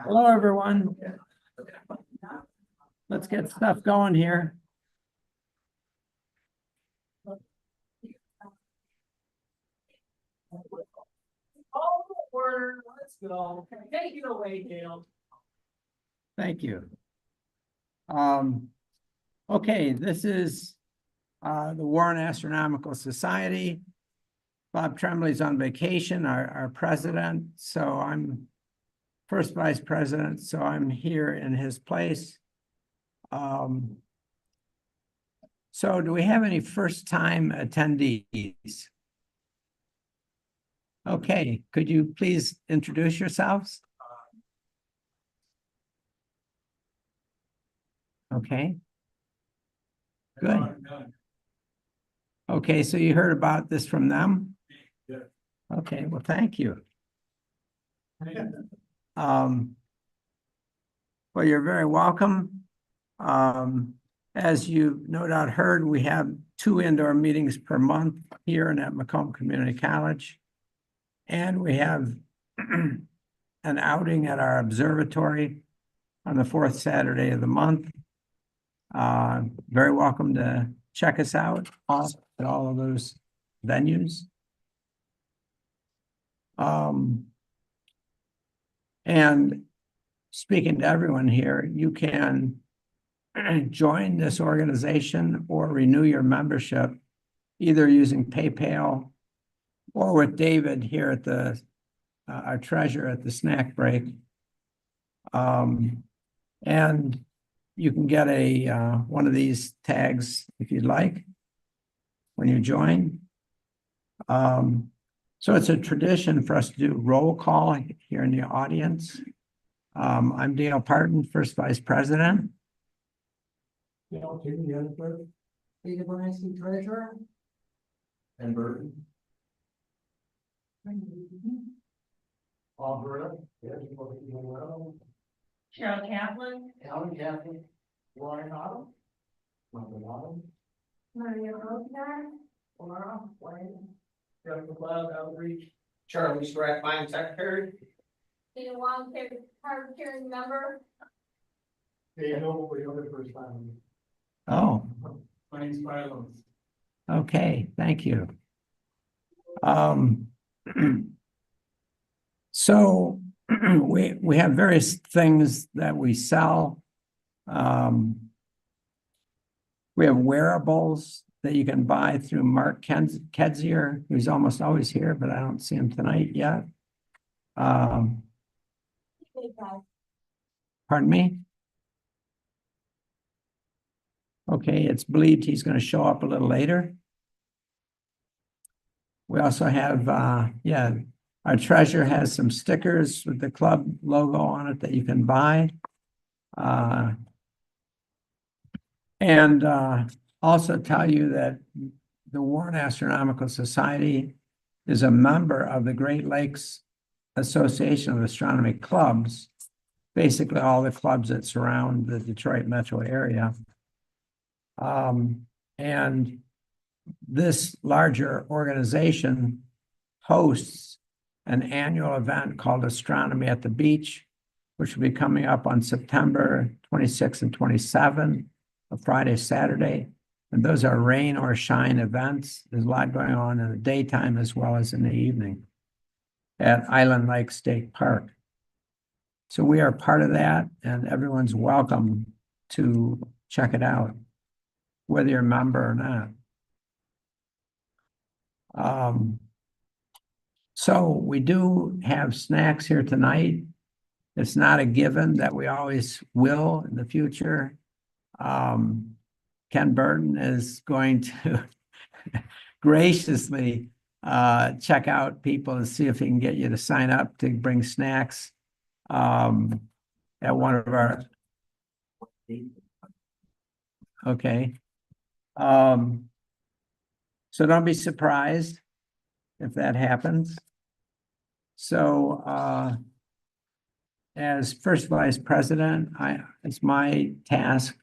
Hello, everyone. Let's get stuff going here. Let's go. Take it away, Dale. Thank you. Okay, this is the Warren Astronomical Society. Bob Trembley's on vacation, our president, so I'm first vice president, so I'm here in his place. So do we have any first-time attendees? Okay, could you please introduce yourselves? Okay. Good. Okay, so you heard about this from them? Yeah. Okay, well, thank you. Well, you're very welcome. As you no doubt heard, we have 2 indoor meetings per month here and at Macomb Community College. And we have an outing at our observatory on the 4th Saturday of the month. Very welcome to check us out at all of those venues. And speaking to everyone here, you can join this organization or renew your membership either using PayPal or with David here at the our treasurer at the snack break. And you can get a one of these tags if you'd like when you join. So it's a tradition for us to do roll call here in the audience. I'm Dale Parton, first vice president. Dale, the other clerk. Peter Bryce, treasurer. And Burton. Alberta. Cheryl Kaplan. Alan Kaplan. Brian Ottum. Michael Ottum. Maria Rosner. Laura Wayne. Jeff McLeod, outreach. Charlie Strack, fine secretary. Tina Wong, hard hearing member. Hey, no, we know the first time. Oh. My name's Milo. Okay, thank you. So we have various things that we sell. We have wearables that you can buy through Mark Kedzier, who's almost always here, but I don't see him tonight yet. Pardon me? Okay, it's believed he's going to show up a little later. We also have, our treasurer has some stickers with the club logo on it that you can buy. And also tell you that the Warren Astronomical Society is a member of the Great Lakes Association of Astronomy Clubs, basically all the clubs that surround the Detroit metro area. And this larger organization hosts an annual event called Astronomy at the Beach, which will be coming up on September 26 and 27, a Friday, Saturday. And those are rain or shine events. There's a lot going on in the daytime as well as in the evening at Island Lake State Park. So we are part of that, and everyone's welcome to check it out, whether you're a member or not. So we do have snacks here tonight. It's not a given that we always will in the future. Ken Burton is going to graciously check out people and see if he can get you to sign up to bring snacks at one of our. Okay. So don't be surprised if that happens. So as first vice president, it's my task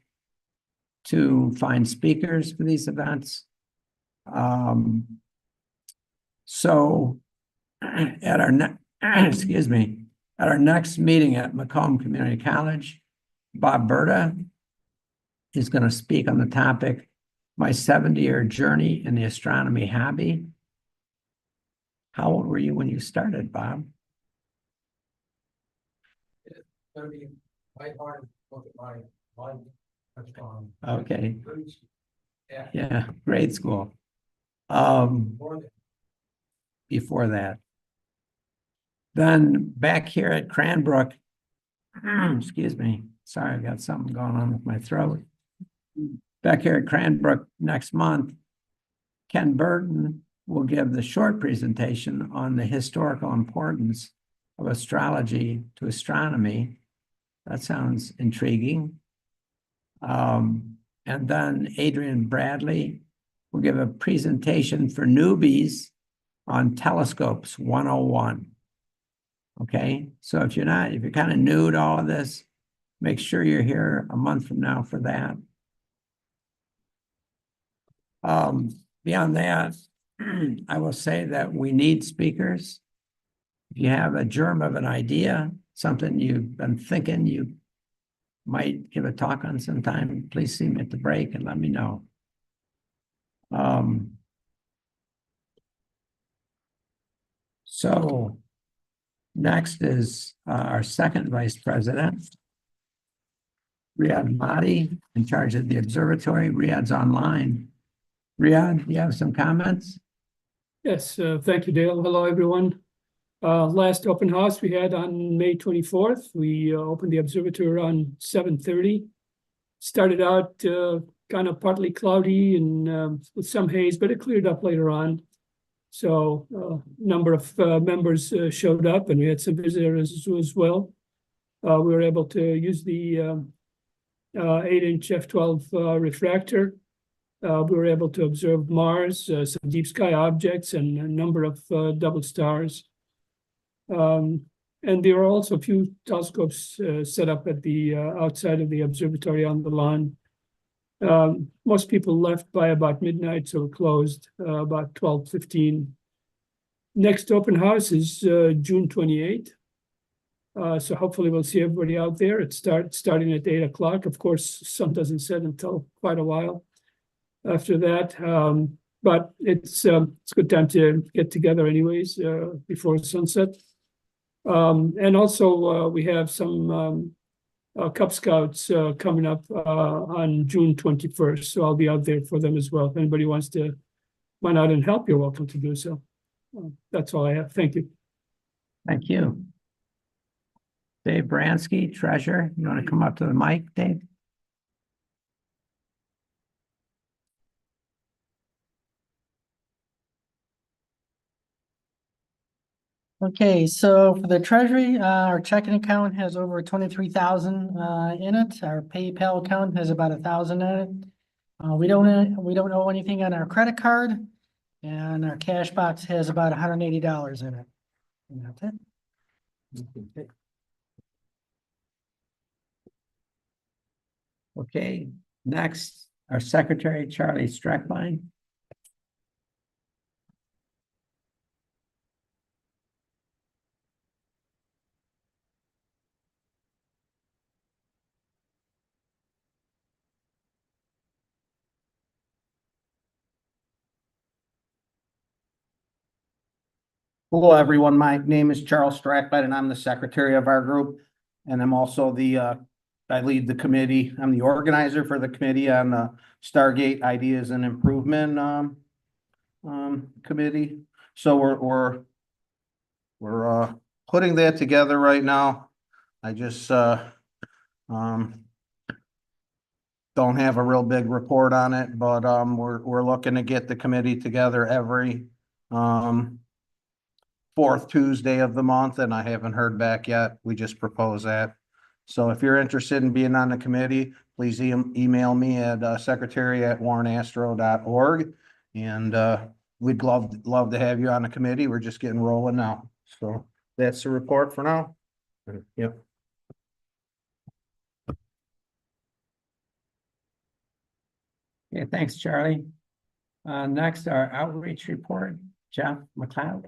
to find speakers for these events. So at our At our next meeting at Macomb Community College, Bob Berta is going to speak on the topic, My 70-Year Journey in the Astronomy Hobby. How old were you when you started, Bob? Okay. Yeah, grade school. Before that. Then back here at Cranbrook, excuse me, sorry, I've got something going on with my throat. Back here at Cranbrook next month, Ken Burton will give the short presentation on the historical importance of astrology to astronomy. That sounds intriguing. And then Adrian Bradley will give a presentation for newbies on telescopes 101. Okay, so if you're kind of new to all of this, make sure you're here a month from now for that. Beyond that, I will say that we need speakers. If you have a germ of an idea, something you've been thinking you might give a talk on sometime, please see me at the break and let me know. So next is our second vice president, Riyadh Mahdi, in charge of the observatory. Riyadh's online. Riyadh, you have some comments? Yes, thank you, Dale. Hello, everyone. Last open house we had on May 24th. We opened the observatory around 7:30. Started out kind of partly cloudy and with some haze, but it cleared up later on. So a number of members showed up, and we had some visitors as well. We were able to use the 8-inch f12 refractor. We were able to observe Mars, some deep sky objects, and a number of double stars. And there are also a few telescopes set up at the outside of the observatory on the lawn. Most people left by about midnight, so we're closed about 12:15. Next open house is June 28th. So hopefully we'll see everybody out there. It starting at 8 o'clock. Of course, sun doesn't set until quite a while after that. But it's a good time to get together anyways before sunset. And also we have some Cub Scouts coming up on June 21st. So I'll be out there for them as well. If anybody wants to run out and help, you're welcome to do so. That's all I have. Thank you. Thank you. Dave Bransky, treasurer. You want to come up to the mic, Dave? Okay, so for the treasury, our checking account has over 23,000 in it. Our PayPal account has about 1,000 in it. We don't owe anything on our credit card, and our cash box has about $180 in it. And that's it. Okay, next, our secretary, Charlie Streckline. Hello, everyone. My name is Charles Strackbett, and I'm the secretary of our group. And I'm also I lead the committee. I'm the organizer for the committee on the Stargate Ideas and Improvement committee. So we're putting that together right now. I just don't have a real big report on it, but we're looking to get the committee together every fourth Tuesday of the month, and I haven't heard back yet. We just proposed that. So if you're interested in being on the committee, please email me at secretary@warrenastro.org, and we'd love to have you on the committee. We're just getting rolling now. So that's the report for now. Yep. Okay, thanks, Charlie. Next, our outreach report, Jeff McLeod.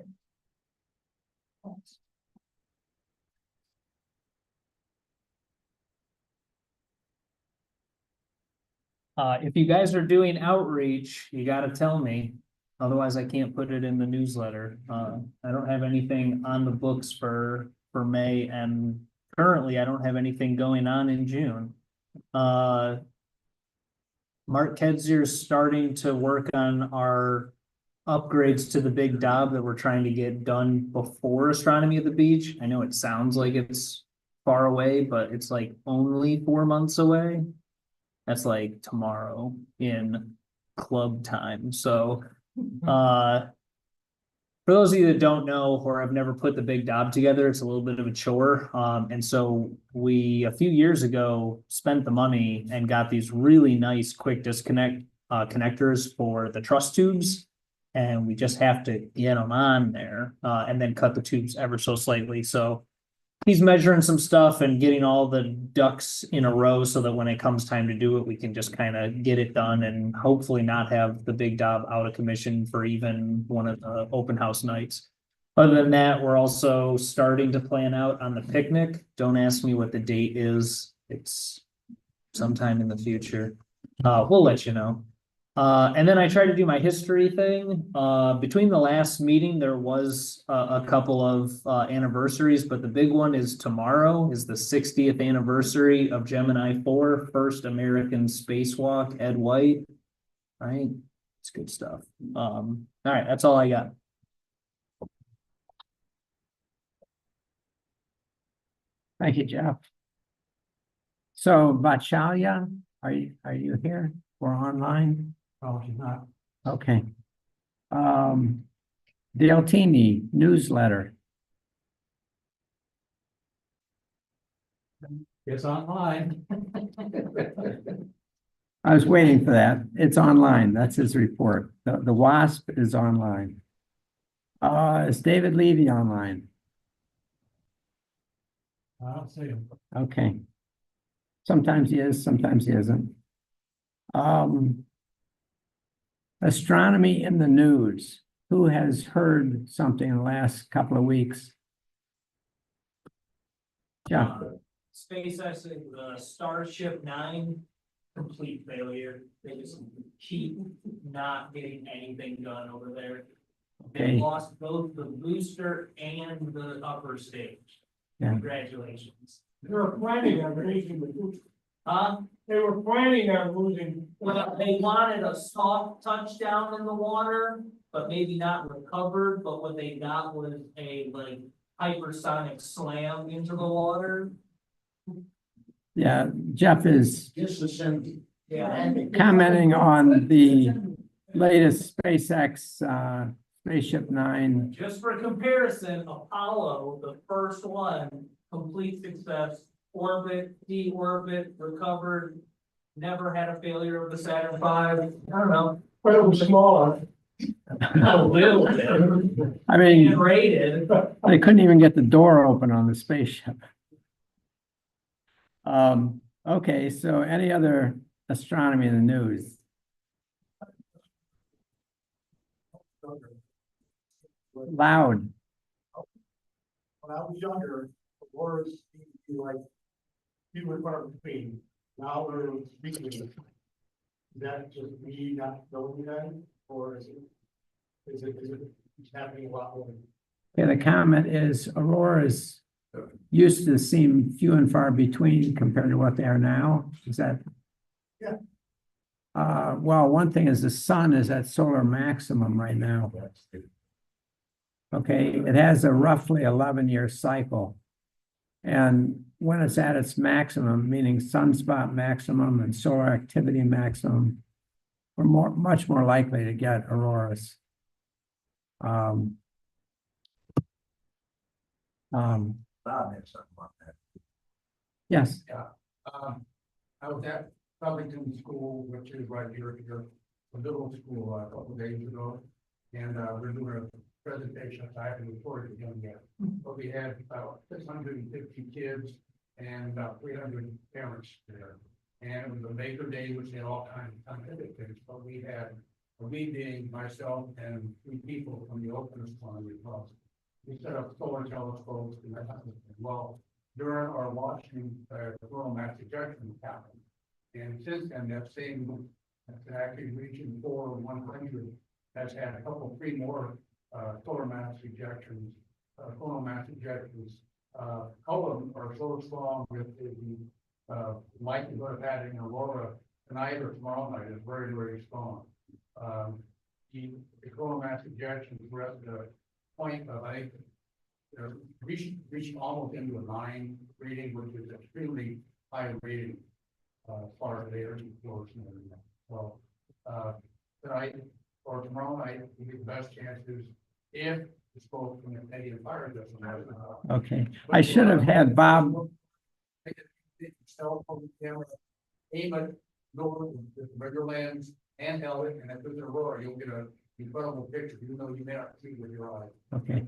If you guys are doing outreach, you gotta tell me. Otherwise, I can't put it in the newsletter. I don't have anything on the books for May, and currently I don't have anything going on in June. Mark Kedzier is starting to work on our upgrades to the big Dob that we're trying to get done before Astronomy at the Beach. I know it sounds like it's far away, but it's like only 4 months away. That's like tomorrow in club time. So, for those of you that don't know or have never put the big Dob together, it's a little bit of a chore. And so we, a few years ago, spent the money and got these really nice quick disconnect connectors for the truss tubes. And we just have to get them on there and then cut the tubes ever so slightly. So he's measuring some stuff and getting all the ducks in a row so that when it comes time to do it, we can just kind of get it done and hopefully not have the big Dob out of commission for even one of the open house nights. Other than that, we're also starting to plan out on the picnic. Don't ask me what the date is. It's sometime in the future. We'll let you know. And then I tried to do my history thing. Between the last meeting, there was a couple of anniversaries, but the big one is tomorrow is the 60th anniversary of Gemini 4, first American spacewalk, Ed White. All right, it's good stuff. All right, that's all I got. Thank you, Jeff. So Vatshalya, are you here or online? Oh, she's not. Okay. Deltini newsletter. It's online. I was waiting for that. It's online. That's his report. The WASP is online. Is David Levy online? I don't see him. Okay. Sometimes he is, sometimes he isn't. Astronomy in the news. Who has heard something in the last couple of weeks? Yeah. SpaceX, Starship 9, complete failure. They just keep not getting anything done over there. They Okay. lost both the booster and the upper stage. Yeah. Congratulations. They were planning on losing the booster. They were planning on losing. Well, they wanted a soft touchdown in the water, but maybe not recovered, but what they got was a like hypersonic slam into the water. Yeah, Jeff is Just the same. Yeah. commenting on the latest SpaceX Spaceship 9. Just for comparison, Apollo, the first one, complete success, orbit, deorbit, recovered, never had a failure of the Saturn V. I don't know. But it was smaller. A little bit. I mean, And rated. they couldn't even get the door open on the spaceship. Okay, so any other astronomy in the news? Loud. When I was younger, the words seemed to be like few and far between. Now they're speaking. Is that just me not knowing that, or is it happening a lot more? Okay, the comment is auroras used to seem few and far between compared to what they are now. Is that? Yeah. Well, one thing is the sun is at solar maximum right now. Okay, it has a roughly 11-year cycle. And when it's at its maximum, meaning sunspot maximum and solar activity maximum, we're much more likely to get auroras. Yes. I was at Covington School, which is right here, the middle school, a couple of days ago. And we're doing a presentation. I haven't reported it yet, but we had about 650 kids and about 300 parents there. And it was a major day, which had all kinds of scientific things, but we had we being myself and 3 people from the open astronomy club. We set up solar telescopes and that kind of thing. Well, during our watching, the coronal mass ejection happened. And since then, that same, that's actually reaching 4/100, has had a couple, three more, solar mass ejections, coronal mass ejections. All of them are so strong that the likelihood of having an aurora tonight or tomorrow night is very, very strong. The coronal mass ejections were at the point of, I think, reaching almost into a 9 reading, which is extremely high rating, as far as the energy flows and everything. So, tonight or tomorrow night, we get the best chances if the smoke from the Canadian fire doesn't happen. Okay, I should have had Bob. Cell phone camera, aim it, go with the regular lens, and held it, and if there's an aurora, you'll get an incredible picture, even though you may not see it with your eye. Okay,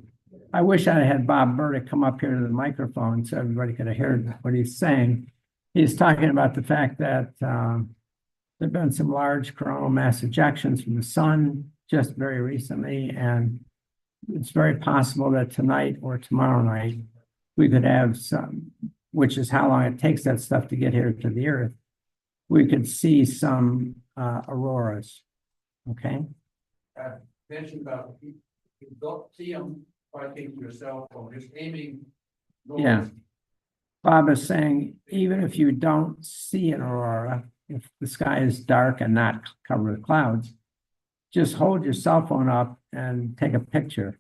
I wish I had Bob Burdick come up here to the microphone so everybody could have heard what he's saying. He's talking about the fact that there've been some large coronal mass ejections from the sun just very recently, and it's very possible that tonight or tomorrow night we could have some, which is how long it takes that stuff to get here to the Earth. We could see some auroras. Okay. Mentioned about if you don't see them, try taking your cell phone, just aiming. Yeah. Bob is saying, even if you don't see an aurora, if the sky is dark and not covered with clouds, just hold your cell phone up and take a picture.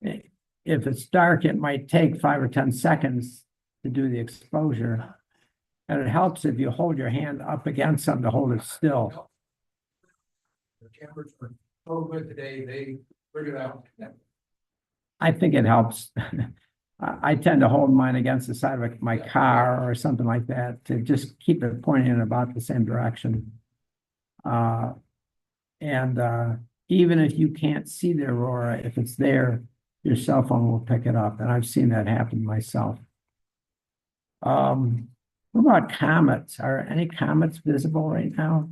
If it's dark, it might take 5 or 10 seconds to do the exposure. And it helps if you hold your hand up against something to hold it still. The cameras are so good today, they figured out. I think it helps. I tend to hold mine against the side of my car or something like that to just keep it pointing in about the same direction. Even if you can't see the aurora, if it's there, your cell phone will pick it up. And I've seen that happen myself. What about comets? Are any comets visible right now?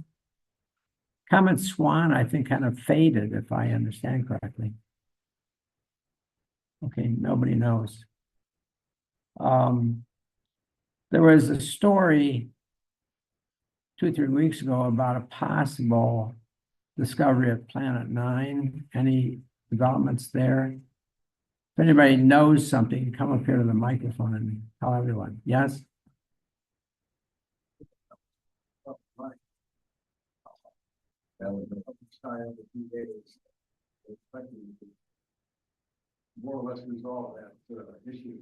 Comet Swan, I think, kind of faded, if I understand correctly. Okay, nobody knows. There was a story 2 or 3 weeks ago about a possible discovery of Planet 9. Any developments there? If anybody knows something, come up here to the microphone and tell everyone. Yes? That was a time of a few days. Expecting to more or less resolve that issue.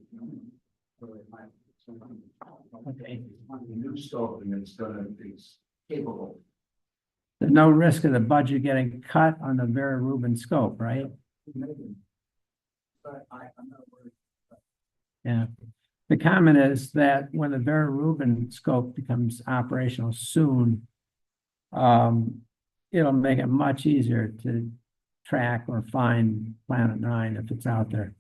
Okay. The new scope, and it's capable. There's no risk of the budget getting cut on the Vera Rubin scope, right? But I'm not worried. Yeah. The comment is that when the Vera Rubin scope becomes operational soon, it'll make it much easier to track or find Planet 9 if it's out there.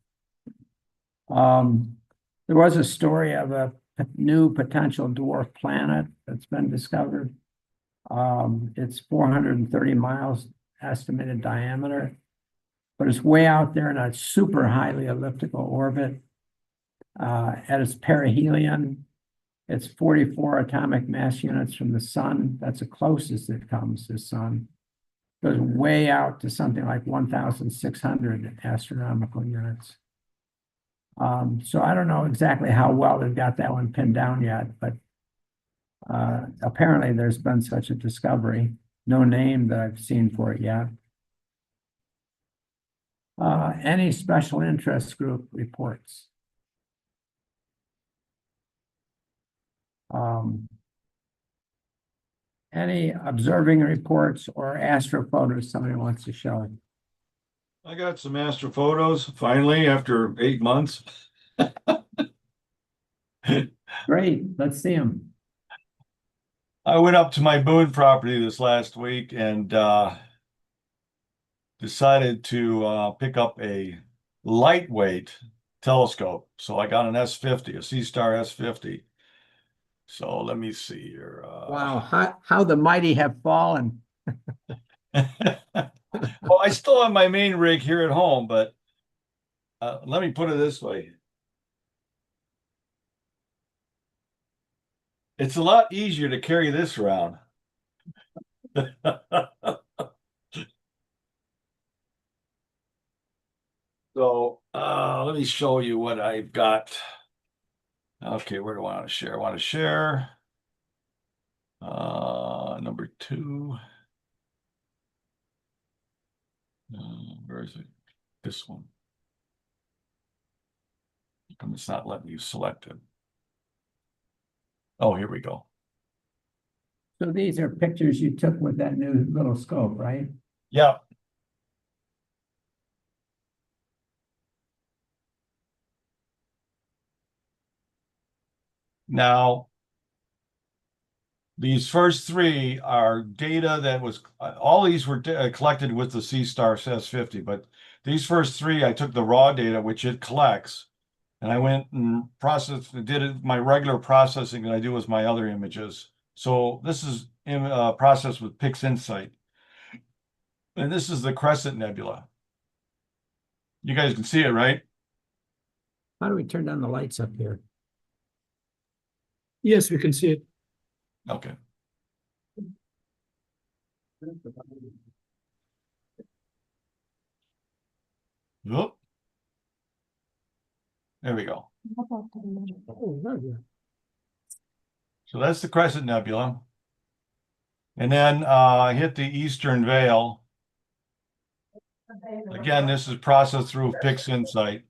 There was a story of a new potential dwarf planet that's been discovered. It's 430 miles estimated diameter, but it's way out there in a super highly elliptical orbit. At its perihelion, it's 44 atomic mass units from the sun. That's the closest it comes to the sun. Goes way out to something like 1,600 astronomical units. So I don't know exactly how well they've got that one pinned down yet, but apparently there's been such a discovery. No name that I've seen for it yet. Any special interest group reports? Any observing reports or astrophotos somebody wants to show? I got some astrophotos finally after 8 months. Great, let's see them. I went up to my Boone property this last week and decided to pick up a lightweight telescope. So I got an S50, a C-Star S50. So let me see here. Wow, how the mighty have fallen. Well, I still have my main rig here at home, but let me put it this way. It's a lot easier to carry this around. So, let me show you what I've got. Okay, where do I want to share? I want to share. Number 2. Where is it? This one. How come it's not letting you select it? Oh, here we go. So these are pictures you took with that new little scope, right? Yeah. Now, these first 3 are data that was, all these were collected with the C-Star S50, but these first 3, I took the raw data, which it collects, and I went and processed, did it my regular processing that I do with my other images. So this is processed with PixInsight. And this is the Crescent Nebula. You guys can see it, right? How do we turn down the lights up here? Yes, we can see it. Okay. Whoop. There we go. So that's the Crescent Nebula. And then I hit the Eastern Veil. Again, this is processed through PixInsight.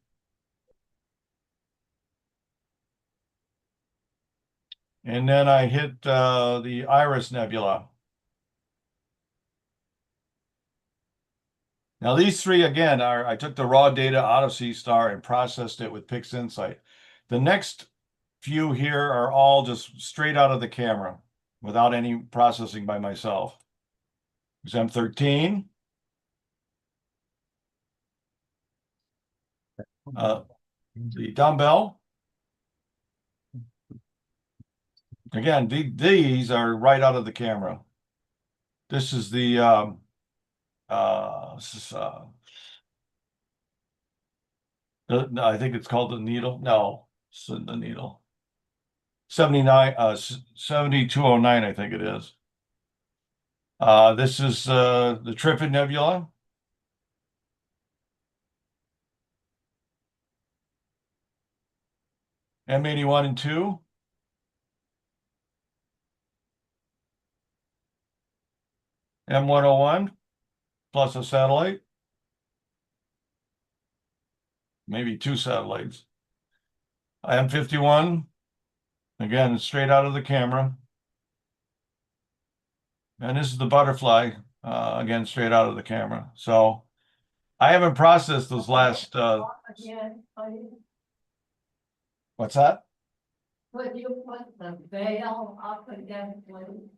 And then I hit the Iris Nebula. Now these 3 again I took the raw data out of C-Star and processed it with PixInsight. The next few here are all just straight out of the camera without any processing by myself. Exam 13. The dumbbell. Again, these are right out of the camera. This is the I think it's called the needle. No, it's the needle. 7209, I think it is. This is the Trifid Nebula. M81 and 2. M101 plus a satellite. Maybe 2 satellites. M51, again, straight out of the camera. And this is the butterfly, again, straight out of the camera. So I haven't processed those last, what's that? Would you put the veil up again, please?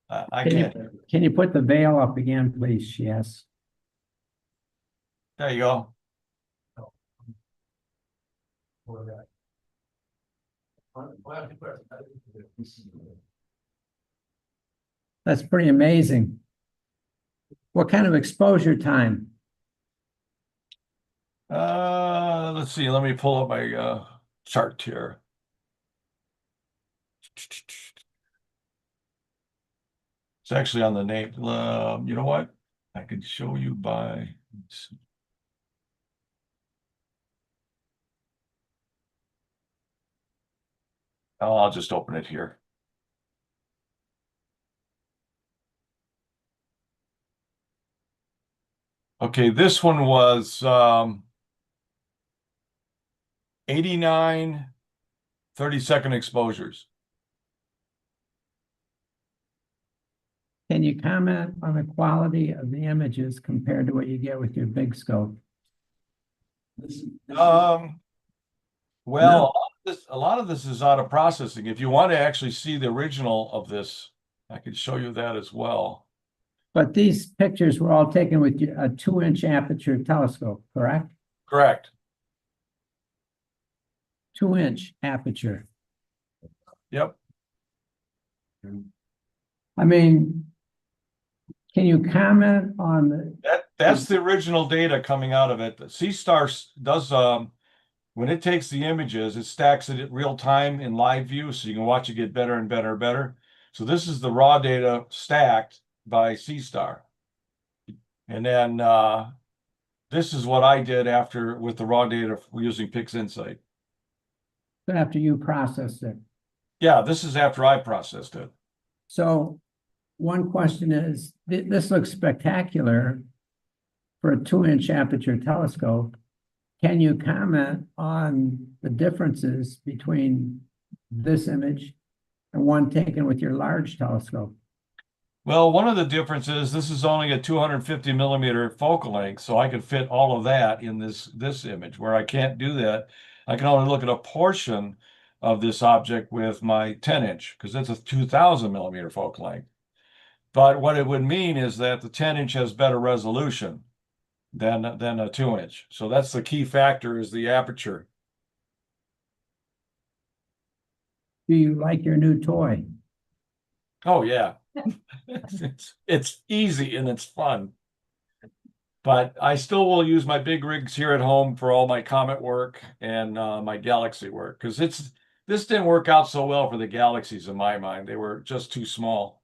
I can't. Can you put the veil up again, please? Yes. There you go. That's pretty amazing. What kind of exposure time? Let's see. Let me pull up my chart here. It's actually on the name. You know what? I could show you by. Oh, I'll just open it here. Okay, this one was 89 30-second exposures. Can you comment on the quality of the images compared to what you get with your big scope? Well, a lot of this is out of processing. If you want to actually see the original of this, I could show you that as well. But these pictures were all taken with a 2-inch aperture telescope, correct? Correct. 2-inch aperture. Yep. I mean, can you comment on the? That's the original data coming out of it. C-Star does when it takes the images, it stacks it at real time in live view, so you can watch it get better and better and better. So this is the raw data stacked by C-Star. And then this is what I did after with the raw data using PixInsight. After you processed it. Yeah, this is after I processed it. So one question is, this looks spectacular for a 2-inch aperture telescope. Can you comment on the differences between this image and one taken with your large telescope? Well, one of the differences, this is only a 250 millimeter focal length, so I can fit all of that in this image, where I can't do that. I can only look at a portion of this object with my 10-inch, because it's a 2000 millimeter focal length. But what it would mean is that the 10-inch has better resolution than a 2-inch. So that's the key factor, is the aperture. Do you like your new toy? Oh yeah. It's easy and it's fun. But I still will use my big rigs here at home for all my comet work and my galaxy work, because this didn't work out so well for the galaxies in my mind. They were just too small.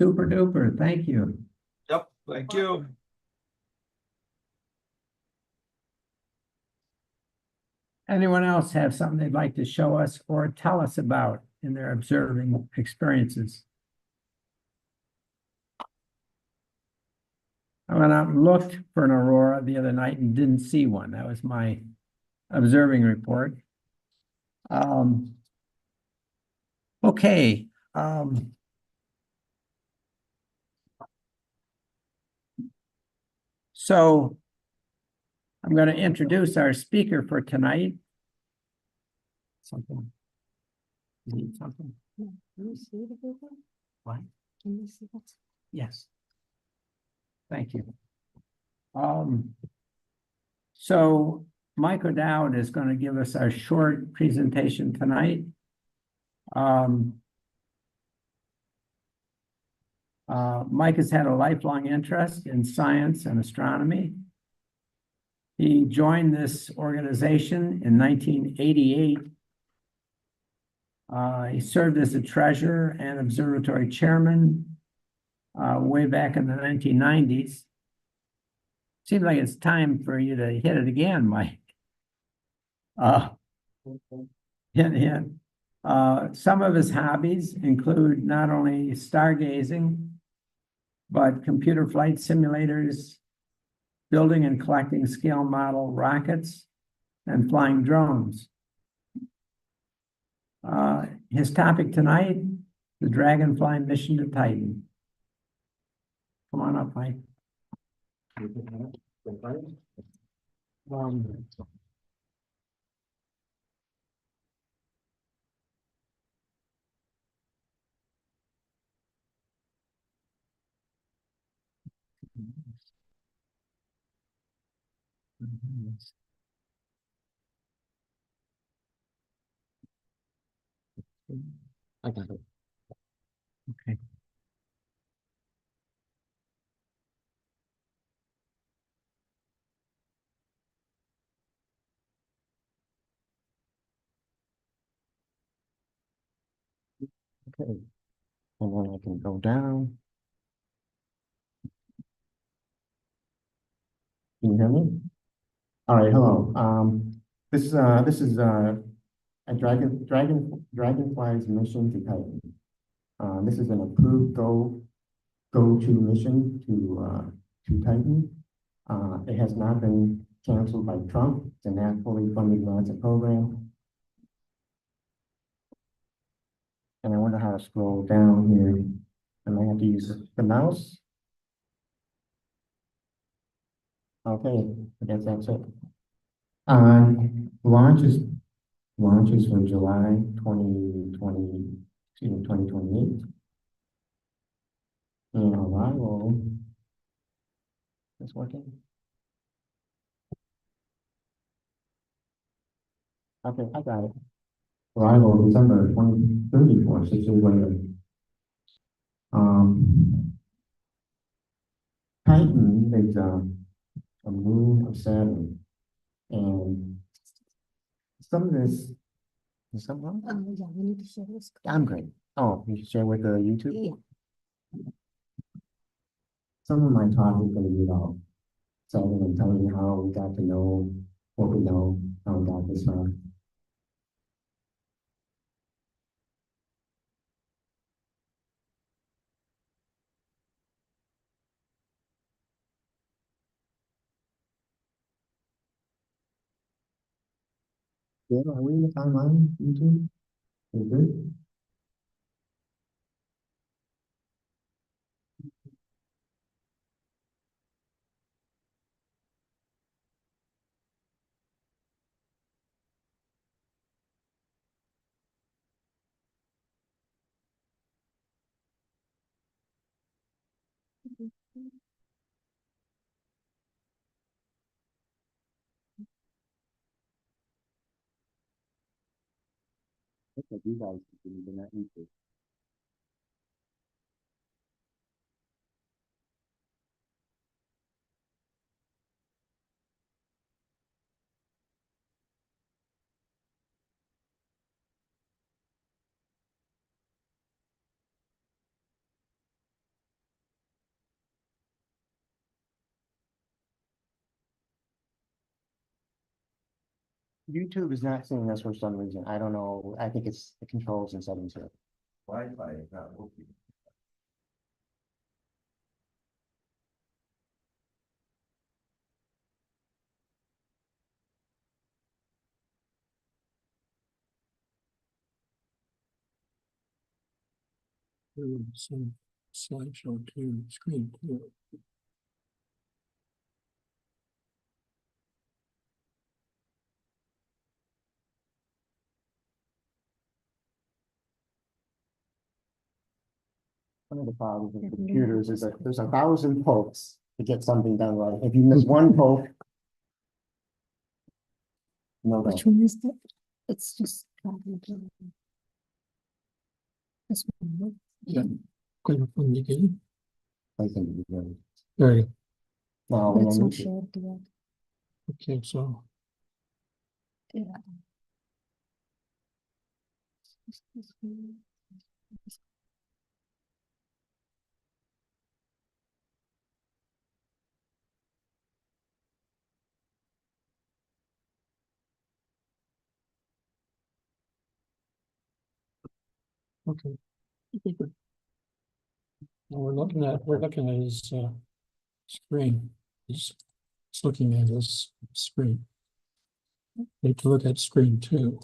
Super duper, thank you. Yep, thank you. Anyone else have something they'd like to show us or tell us about in their observing experiences? I went out and looked for an aurora the other night and didn't see one. That was my observing report. Okay. So I'm going to introduce our speaker for tonight. Something. You need something? Can you see the paper? What? Can you see that? Yes. Thank you. So Mike O'Dowd is going to give us our short presentation tonight. Mike has had a lifelong interest in science and astronomy. He joined this organization in 1988. He served as a treasurer and observatory chairman way back in the 1990s. Seems like it's time for you to hit it again, Mike. Hint, hint. Some of his hobbies include not only stargazing, but computer flight simulators, building and collecting scale model rockets, and flying drones. His topic tonight, the Dragonfly mission to Titan. Come on up, Mike. I got it. Okay. Okay. And then I can go down. Can you hear me? All right, hello. This is a Dragonfly's mission to Titan. This is an approved go-to mission to Titan. It has not been canceled by Trump. It's a fully funded NASA program. And I wonder how to scroll down here. And I have to use the mouse. Okay, I guess that's it. Launches from July 2028. And arrival is working. Okay, I got it. Arrival December 2034, 6 years later. Titan is a moon of Saturn. And some of this, is something wrong? Yeah, we need to share this. I'm great. Oh, you should share with the YouTube? Yeah. Some of my talk is gonna be about Saturn and telling you how we got to know what we know, how we got this far. Yeah, are we online, YouTube? We good? Looks like you guys didn't even that YouTube. YouTube is not seeing us for some reason. I don't know. I think it's the controls and settings here. Wi-Fi is not working. Some slideshow to screen two. One of the problems with computers is that there's 1,000 pokes to get something done right. If you miss one poke, no go. Which one is that? It's just. This one. Yeah. Click on the game. I think it'd be good. There you Now, But when it's I not move it, shared yet. go. Okay, so Yeah. okay. I think we're looking at his screen. He's looking at his screen. Need to look at screen two.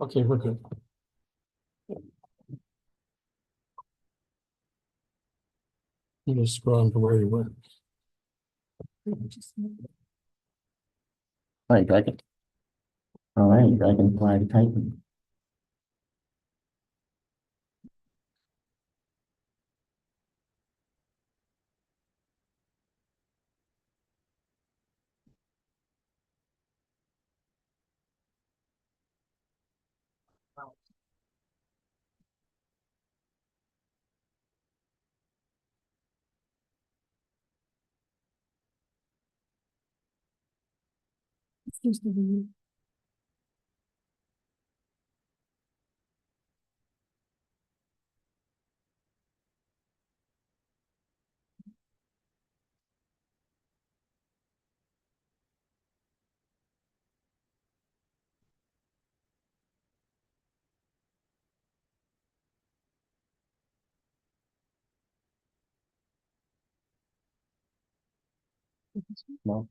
Okay, we're good. You just scroll on to where you were. all right, Dragon. All right, Dragonfly to Titan. Excuse me. No,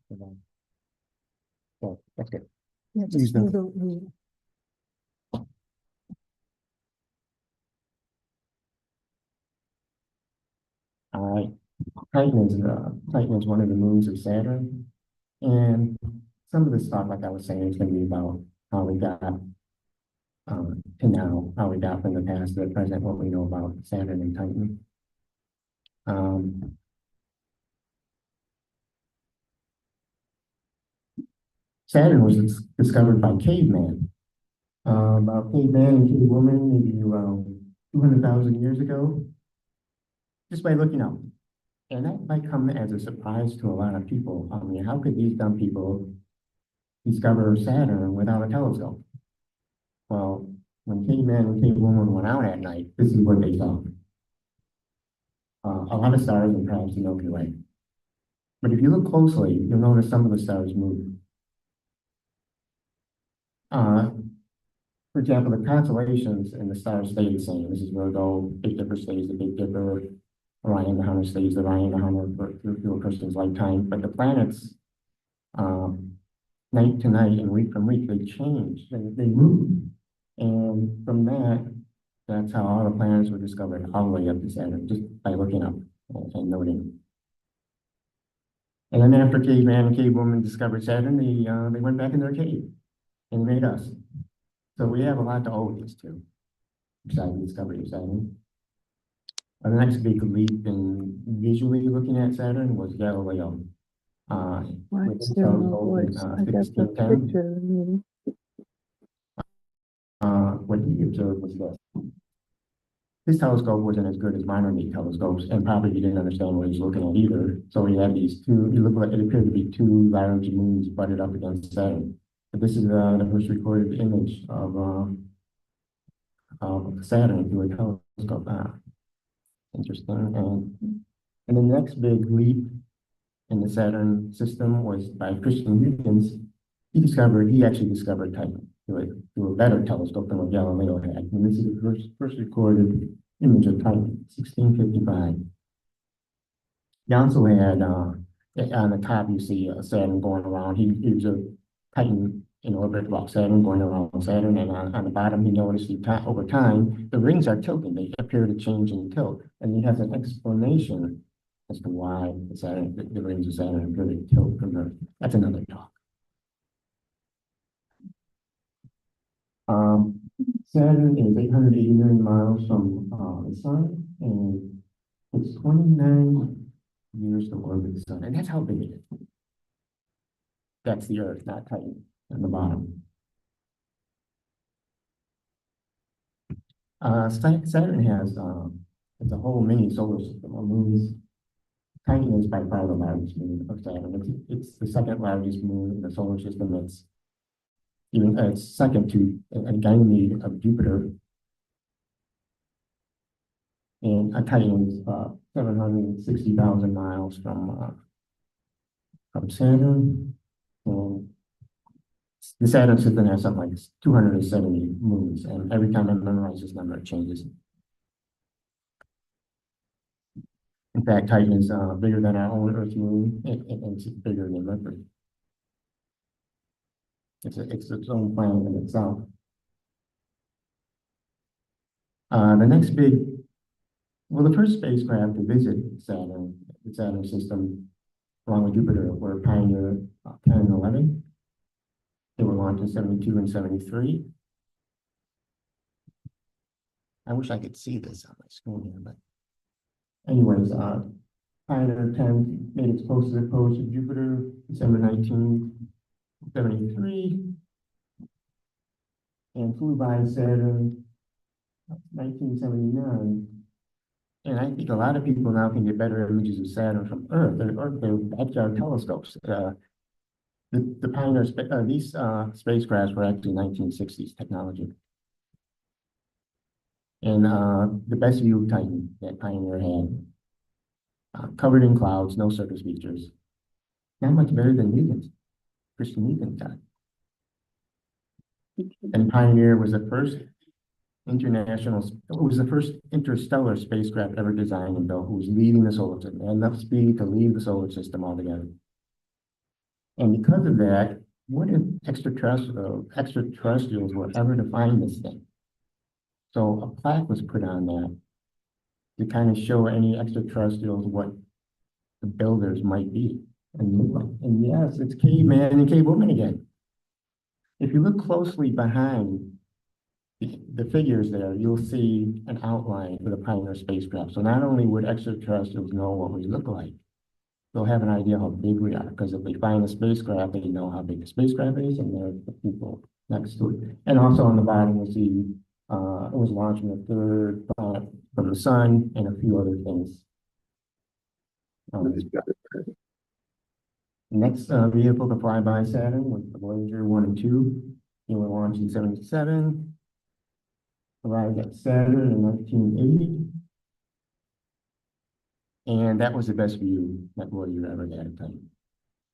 so that's good. Yeah, Use just them. move. All right, Titan is one of the moons of Saturn, and some of this talk, like I was saying, is gonna be about how we got to now, how we got from the past to the present, what we know about Saturn and Titan. Saturn was discovered by caveman. About caveman and cavewoman, maybe around 200,000 years ago, just by looking up. And that might come as a surprise to a lot of people. I mean, how could these dumb people discover Saturn without a telescope? Well, when caveman and cavewoman went out at night, this is what they saw. A lot of stars and perhaps the Milky Way. But if you look closely, you'll notice some of the stars move. For example, the constellations and the stars stay the same. This is Virgo, Big Dipper stays the Big Dipper, Orion the Hunter stays the Orion the Hunter through a person's lifetime. But the planets, night to night and week from week, they change, they move. And from that, that's how all the planets were discovered all the way up to Saturn, just by looking up and noting. And then after caveman and cavewoman discovered Saturn, they went back in their cave and made us. So we have a lot to owe this to, besides the discovery of Saturn. The next big leap in visually looking at Saturn was Galileo. Why with is his there no telescope in, voice? I got the 1610. picture of the meeting. What he observed was this. His telescope wasn't as good as modern day telescopes, and probably he didn't understand what he was looking at either. So he had these two, it looked like it appeared to be two large moons butted up against Saturn. But this is the first recorded image of Saturn through a telescope. Interesting. And the next big leap in the Saturn system was by Christian Huygens. He actually discovered Titan through a better telescope than what Galileo had. And this is the first recorded image of Titan, 1655. He also had, on the top, you see Saturn going around. He observed Titan in orbit about Saturn, going around Saturn. And on the bottom, he noticed over time, the rings are tilting. They appear to change and tilt. And he has an explanation as to why the rings of Saturn appear to tilt from Earth. That's another talk. Saturn is 880 million miles from the sun, and it's 29 years to orbit the sun, and that's how big it is. That's the Earth, not Titan, on the bottom. Saturn has it's a whole mini solar system of moons. Titan is by far the largest moon of Saturn. It's the second largest moon in the solar system. It's second to Ganymede of Jupiter. And Titan is 760,000 miles from Saturn. And the Saturn system has something like 270 moons, and every time I memorize this number, it changes. In fact, Titan is bigger than our own Earth moon, and it's bigger than Mercury. It's its own planet in itself. The first spacecraft to visit Saturn, the Saturn system, along with Jupiter, were Pioneer 10 and 11. They were launched in 72 and 73. I wish I could see this on my screen here, but anyways, Pioneer 10 made its closest approach to Jupiter December 1973 and flew by Saturn 1979. And I think a lot of people now can get better images of Saturn from Earth or their backyard telescopes. The Pioneer, these spacecrafts were actually 1960s technology. And the best view of Titan that Pioneer had, covered in clouds, no surface features. Not much better than Huygens, Christian Huygens got. And Pioneer was the first interstellar spacecraft ever designed and built, who was leaving the solar system. They had enough speed to leave the solar system altogether. And because of that, what if extraterrestrials were ever to find this thing? So a plaque was put on that to kind of show any extraterrestrials what the builders might be. and look like. And yes, it's caveman and cavewoman again. If you look closely behind the figures there, you'll see an outline for the Pioneer spacecraft. So not only would extraterrestrials know what we look like, they'll have an idea how big we are, because if they find a spacecraft, they know how big the spacecraft is, and there's the people next to it. And also on the bottom, you'll see it was launching the third planet from the sun and a few other things. Next vehicle to fly by Saturn was the Voyager 1 and 2. They were launched in 1977, arrived at Saturn in 1980. And that was the best view that Voyager ever had at the time.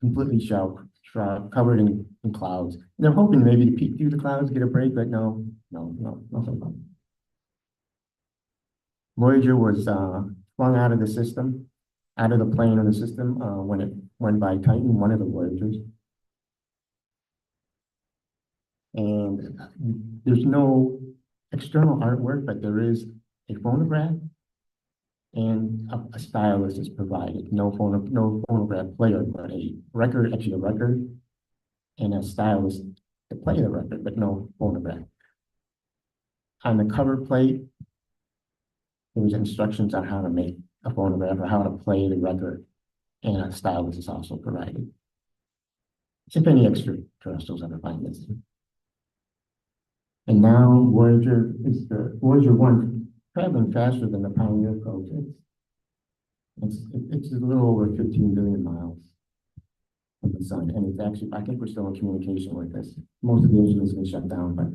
Completely covered in clouds. And they're hoping maybe to peek through the clouds, get a break, but no, nothing. Voyager was flung out of the system, out of the plane of the system when it went by Titan, one of the Voyagers. And there's no external artwork, but there is a phonograph and a stylus is provided. No phonograph player, but a record, actually a record, and a stylus to play the record, but no phonograph. On the cover plate, there was instructions on how to make a phonograph or how to play the record, and a stylus is also provided. If any extraterrestrials ever find this. And now Voyager is the Voyager 1 traveling faster than the Pioneer approach. It's a little over 15 billion miles from the sun. And it's actually, I think we're still in communication with this. Most of the engine has been shut down, but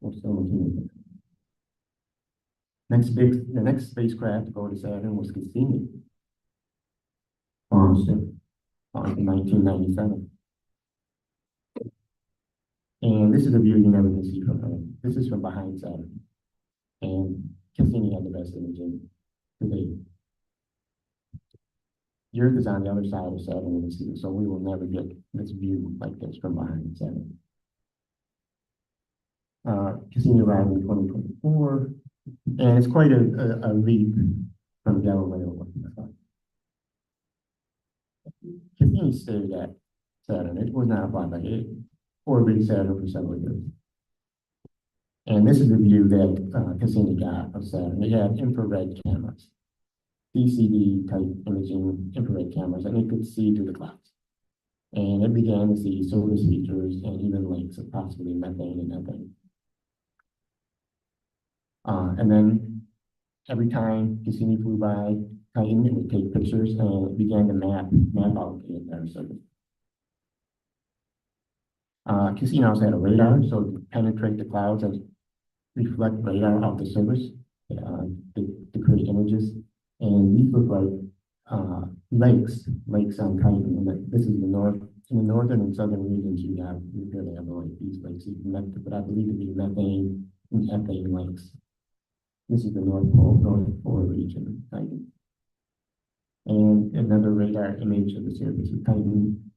we're still in communication. The next spacecraft to go to Saturn was Cassini. Launched in 1997. And this is a view you never can see from Earth. This is from behind Saturn. And Cassini had the best imaging to date. The Earth is on the other side of Saturn, so we will never get this view like this from behind Saturn. Cassini arrived in 2024, and it's quite a leap from Galileo. Cassini stayed at Saturn. It was not a flyby. It orbited Saturn for several years. And this is the view that Cassini got of Saturn. It had infrared cameras, CCD type imaging infrared cameras, and it could see through the clouds. And it began to see surface features and even lakes of possibly methane and ethane. And then every time Cassini flew by Titan, it would take pictures and it began to map out the entire surface. Cassini also had a radar, so it could penetrate the clouds and reflect radar off the surface to create images. And these look like lakes on Titan. And this is in the northern and southern regions. You really have these lakes, but I believe to be methane and ethane lakes. This is the North Pole region, Titan. And another radar image of the surface of Titan.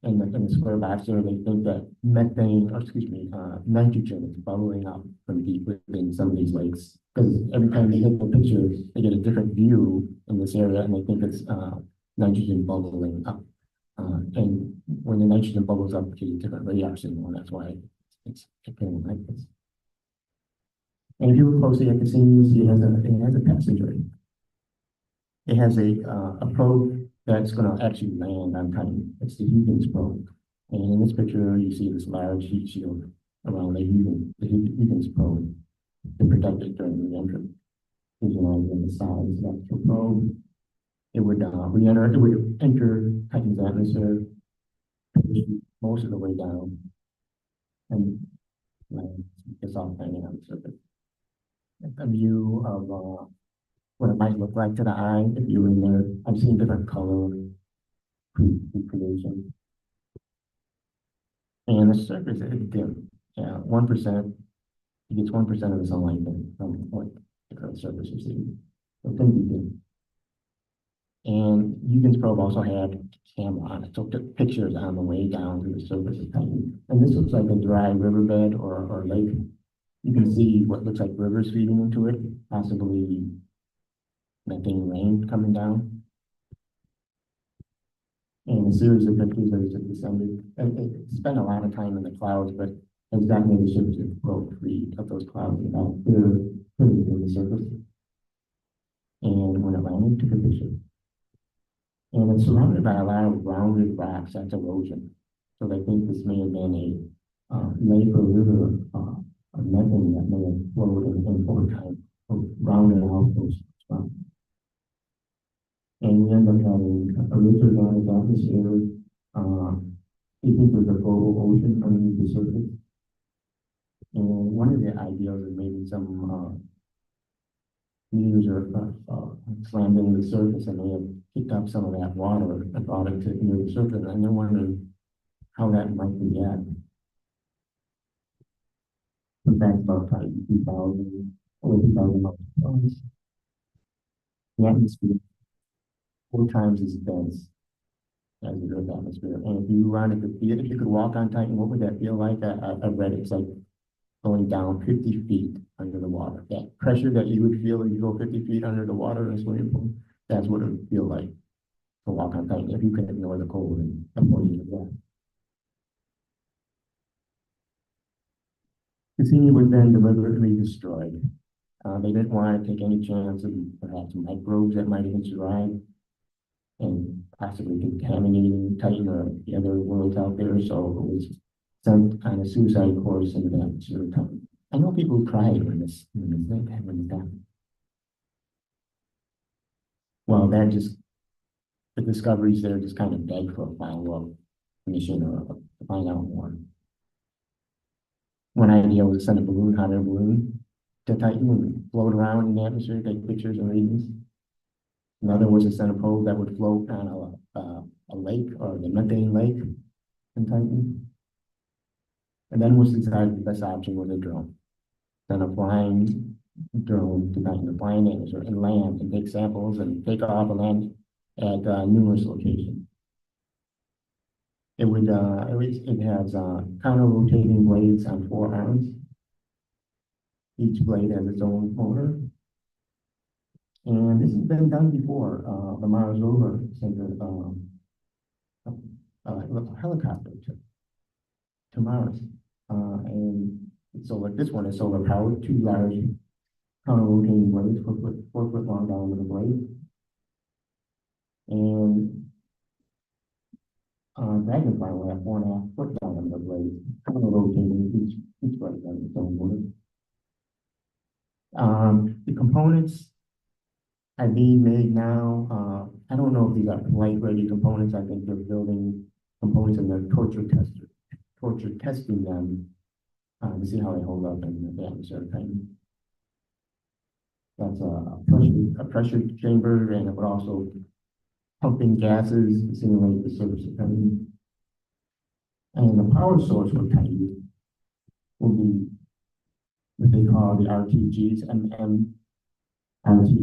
In the square box there, they think that nitrogen is bubbling up from deep within some of these lakes. Because every time they hit the picture, they get a different view in this area, and they think it's nitrogen bubbling up. And when the nitrogen bubbles up, it's a different radar signal, and that's why it's appearing like this. And if you look closely at the scene, you'll see it has a passageway. It has a probe that's going to actually land on Titan. It's the Huygens probe. And in this picture, you see this large heat shield around the Huygens probe to protect it during the entry. Visualizing the size of the probe, it would enter Titan's atmosphere most of the way down, and it's all hanging on the surface. A view of what it might look like to the eye if you were in there. I've seen different color pre-creation. And the surface is dim. 1%, it gets 1% of the sunlight from the current surface you see. So it can be dim. And Huygens probe also had a camera on it, so it took pictures on the way down to the surface of Titan. And this looks like a dry riverbed or lake. You can see what looks like rivers feeding into it, possibly methane rain coming down. And a series of pictures that just descended, and it spent a lot of time in the clouds, but has gotten the ship to broke free of those clouds about clear in the surface. And when it landed, took a picture. And it's surrounded by a lot of rounded rocks. That's erosion. So they think this may have been a lake or river of methane that may have flowed in over time, rounded out those spots. And we end up having a richer than atmosphere. We think there's a global ocean underneath the surface. And one of the ideas is maybe some meters are slammed into the surface and they have picked up some of that water and brought it to near the surface. And they're wondering how that might be at. In fact, about 2,000, over 2,000 miles. The atmosphere 4 times as dense as the Earth atmosphere. And if you wanted to feel, if you could walk on Titan, what would that feel like? I read it's like going down 50 feet under the water. That pressure that you would feel if you go 50 feet under the water in a swimming pool, that's what it would feel like to walk on Titan if you can ignore the cold and emotions of that. Cassini was then deliberately destroyed. They didn't want to take any chance of perhaps microbes that might even survive and possibly contaminating Titan or the other worlds out there. So it was sent on a suicide course into the atmosphere of Titan. I know people who cried when this happened. Well, that just, the discoveries there just kind of begged for a follow-up mission or to find out more. One idea was to send a balloon, hot air balloon, to Titan and float around in the atmosphere, take pictures and readings. Another was to send a probe that would float on a lake or the methane lake in Titan. And then was decided the best option was a drone. Then a flying drone to Titan, a flying atmosphere and land and take samples and take off and land at numerous locations. It would, it has counter-rotating blades on 4 arms. Each blade has its own motor. And this has been done before. The Mars rover sent a helicopter to Mars. And so like this one is solar powered, 2 large counter-rotating blades, 4 foot long diameter blade. And Dragonfly will have 4.5 foot diameter blades, counter-rotating each blade on its own motor. The components are being made now. I don't know if these are flight-ready components. I think they're building components and they're torture testing them to see how they hold up in the atmosphere of Titan. That's a pressure chamber, and it would also pumping gases to simulate the surface of Titan. And the power source for Titan will be what they call the RTGs, RTGs. And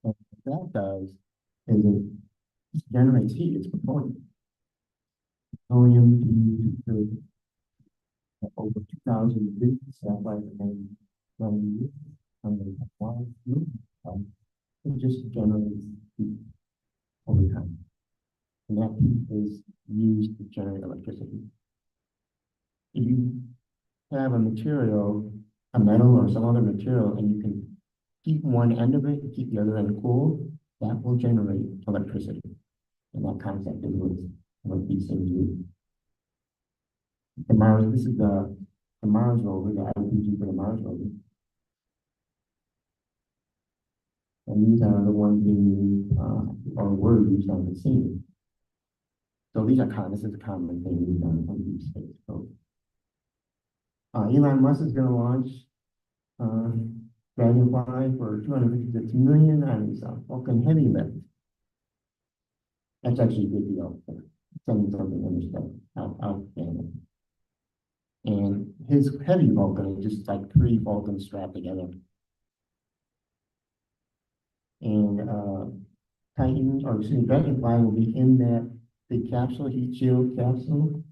what that does is it generates heat. It's plutonium. Plutonium to over 2,000 degrees, satellite and 90 years. It just generates heat over time. And that heat is used to generate electricity. If you have a material, a metal or some other material, and you can keep one end of it, keep the other end cool, that will generate electricity. And that concept is what these things do. The Mars, this is the Mars rover, the RPG for the Mars rover. And these are the ones being used, or were used on the scene. So these are common, this is a common thing used on deep space. So, Elon Musk is going to launch Dragonfly for $256 million on his Falcon Heavy lift. That's actually a good deal for sending something in stuff out there. And his heavy Vulcan is just like 3 Vulcans strapped together. And Titan, or excuse me, Dragonfly will be in that big capsule, heat shield capsule.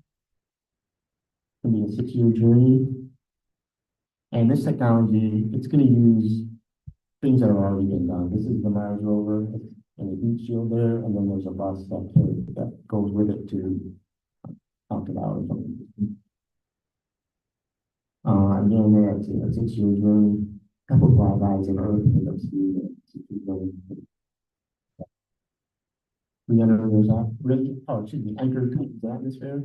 It's going to be a 6-year journey. And this technology, it's going to use things that have already been done. This is the Mars rover and the heat shield there, and then there's a bus that goes with it to talk about it. Again, there it's a 6-year journey, couple of flybys of Earth, and let's see. We enter those out, excuse me, enter Titan's atmosphere.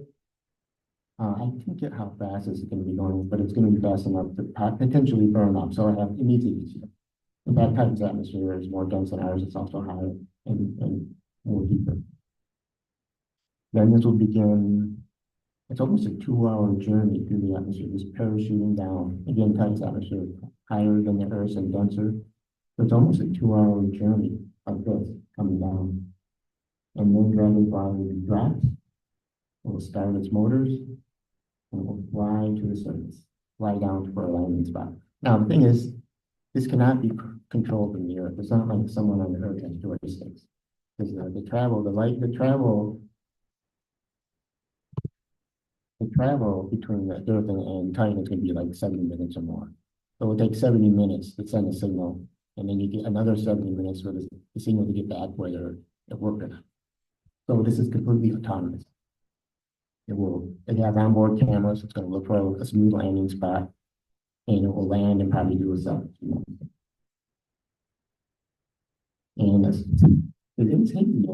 I can't get how fast this is going to be going, but it's going to be fast enough to potentially burn up. So it needs to be. In fact, Titan's atmosphere is more dense than ours. It's also higher and more deeper. Then this will begin. It's almost a 2-hour journey through the atmosphere, just parachuting down. Again, Titan's atmosphere higher than the Earth's and denser. So it's almost a 2-hour journey like this coming down. And then Dragonfly will be dropped. It will start its motors and it will fly to the surface, fly down to our landing spot. Now, the thing is, this cannot be controlled from the Earth. It's not like someone on the Earth has joysticks. Because the travel between the Earth and Titan is going to be like 70 minutes or more. So it will take 70 minutes to send a signal, and then you get another 70 minutes for the signal to get back where they're working. So this is completely autonomous. It has onboard cameras. It's going to look for a smooth landing spot, and it will land and probably do a self. And it didn't take me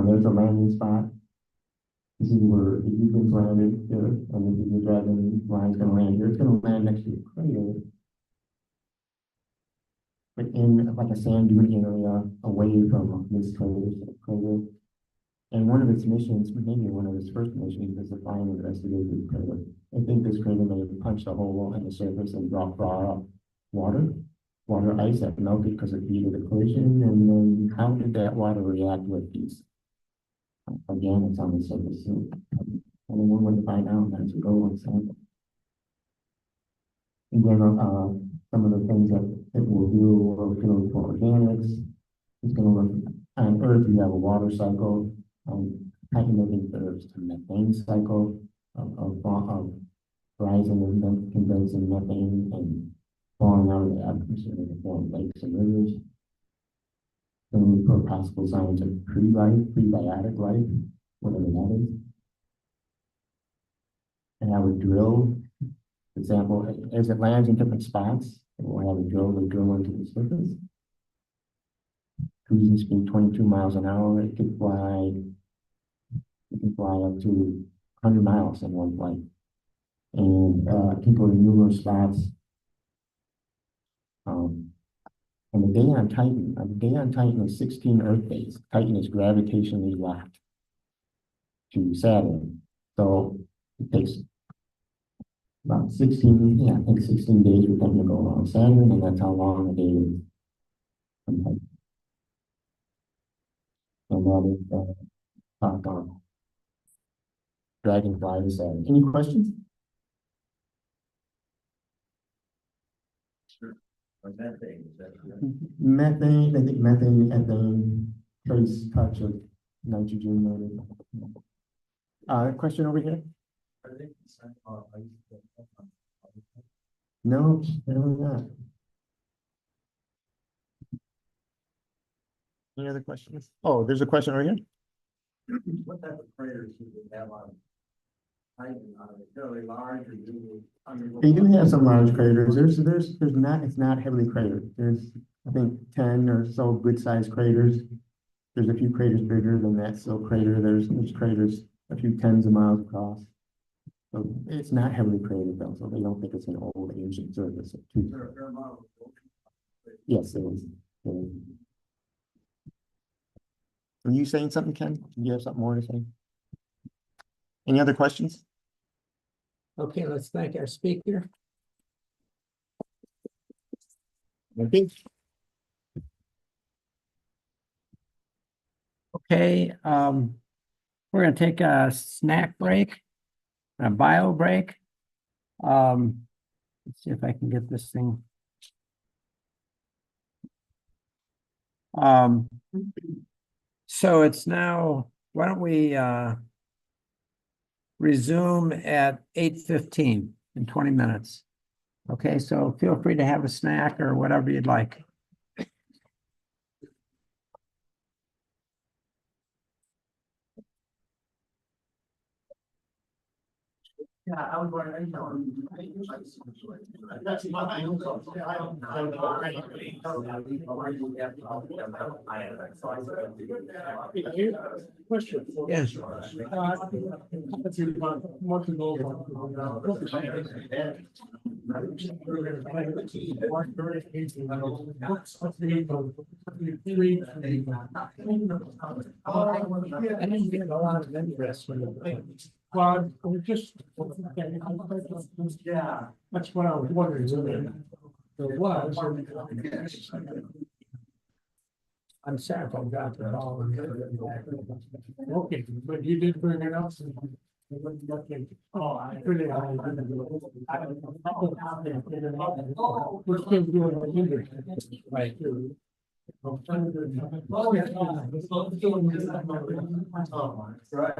there's a landing spot. This is where the Eagles landed here, and this is the Dragonfly's going to land here. It's going to land next to a crater, but in like a sand dune area away from this crater. And one of its missions, maybe one of its first missions, is to find and investigate this crater. I think this crater may have punched a hole in the surface and dropped raw water ice that melted because of heat of the collision. And then how did that water react with these organics on the surface? So anyone want to find out, that's a go and sample. Again, some of the things that it will do, we're going to look for organics. It's going to look on Earth. We have a water cycle. Titan living there's a methane cycle of rising and condensing methane and falling out of the atmosphere to form lakes and rivers. Then we put possible signs of prebiotic life, whatever that is. And I would drill, for example, as it lands in different spots, it will have a drill into the surface. Cruising speed 22 miles an hour. It can fly up to 100 miles in one flight. And it can go to numerous spots. And the day on Titan is 16 Earth days. Titan is gravitationally locked to Saturn. So it takes about 16 days for them to go around Saturn, and that's how long a day is. And that is talk on Dragonfly to Saturn. Any questions? Sure. Methane, is that correct? Methane, I think methane, ethane, trace touch of nitrogen. Maybe. Question over here? Are they No, not. Any other questions? Oh, there's a question over here. What type of craters do they have on Titan? Are they fairly large or do They do have some large craters. There's not, it's not heavily cratered. There's, I think, 10 or so good-sized craters. There's a few craters bigger than that, so there's craters a few tens of miles across. So it's not heavily cratered though, so they don't think it's an old ancient surface. Yes, it is. Are you saying something, Ken? Do you have something more to say? Any other questions? Okay, let's thank our speaker. Okay. Okay, we're gonna take a snack break, a bio break. Let's see if I can get this thing. So it's now, why don't we resume at 8:15? in 20 minutes. Okay, so feel free to have a snack or whatever you'd like. Yeah, I was wondering, that's my own. Question. Yes. I didn't get a lot of interest when well, we just. Yeah. That's what I was wondering, so there was. I'm sad if I got that all. Okay, but you did bring it up. Oh, I really. We're still doing it. Right. Oh, yeah. Right.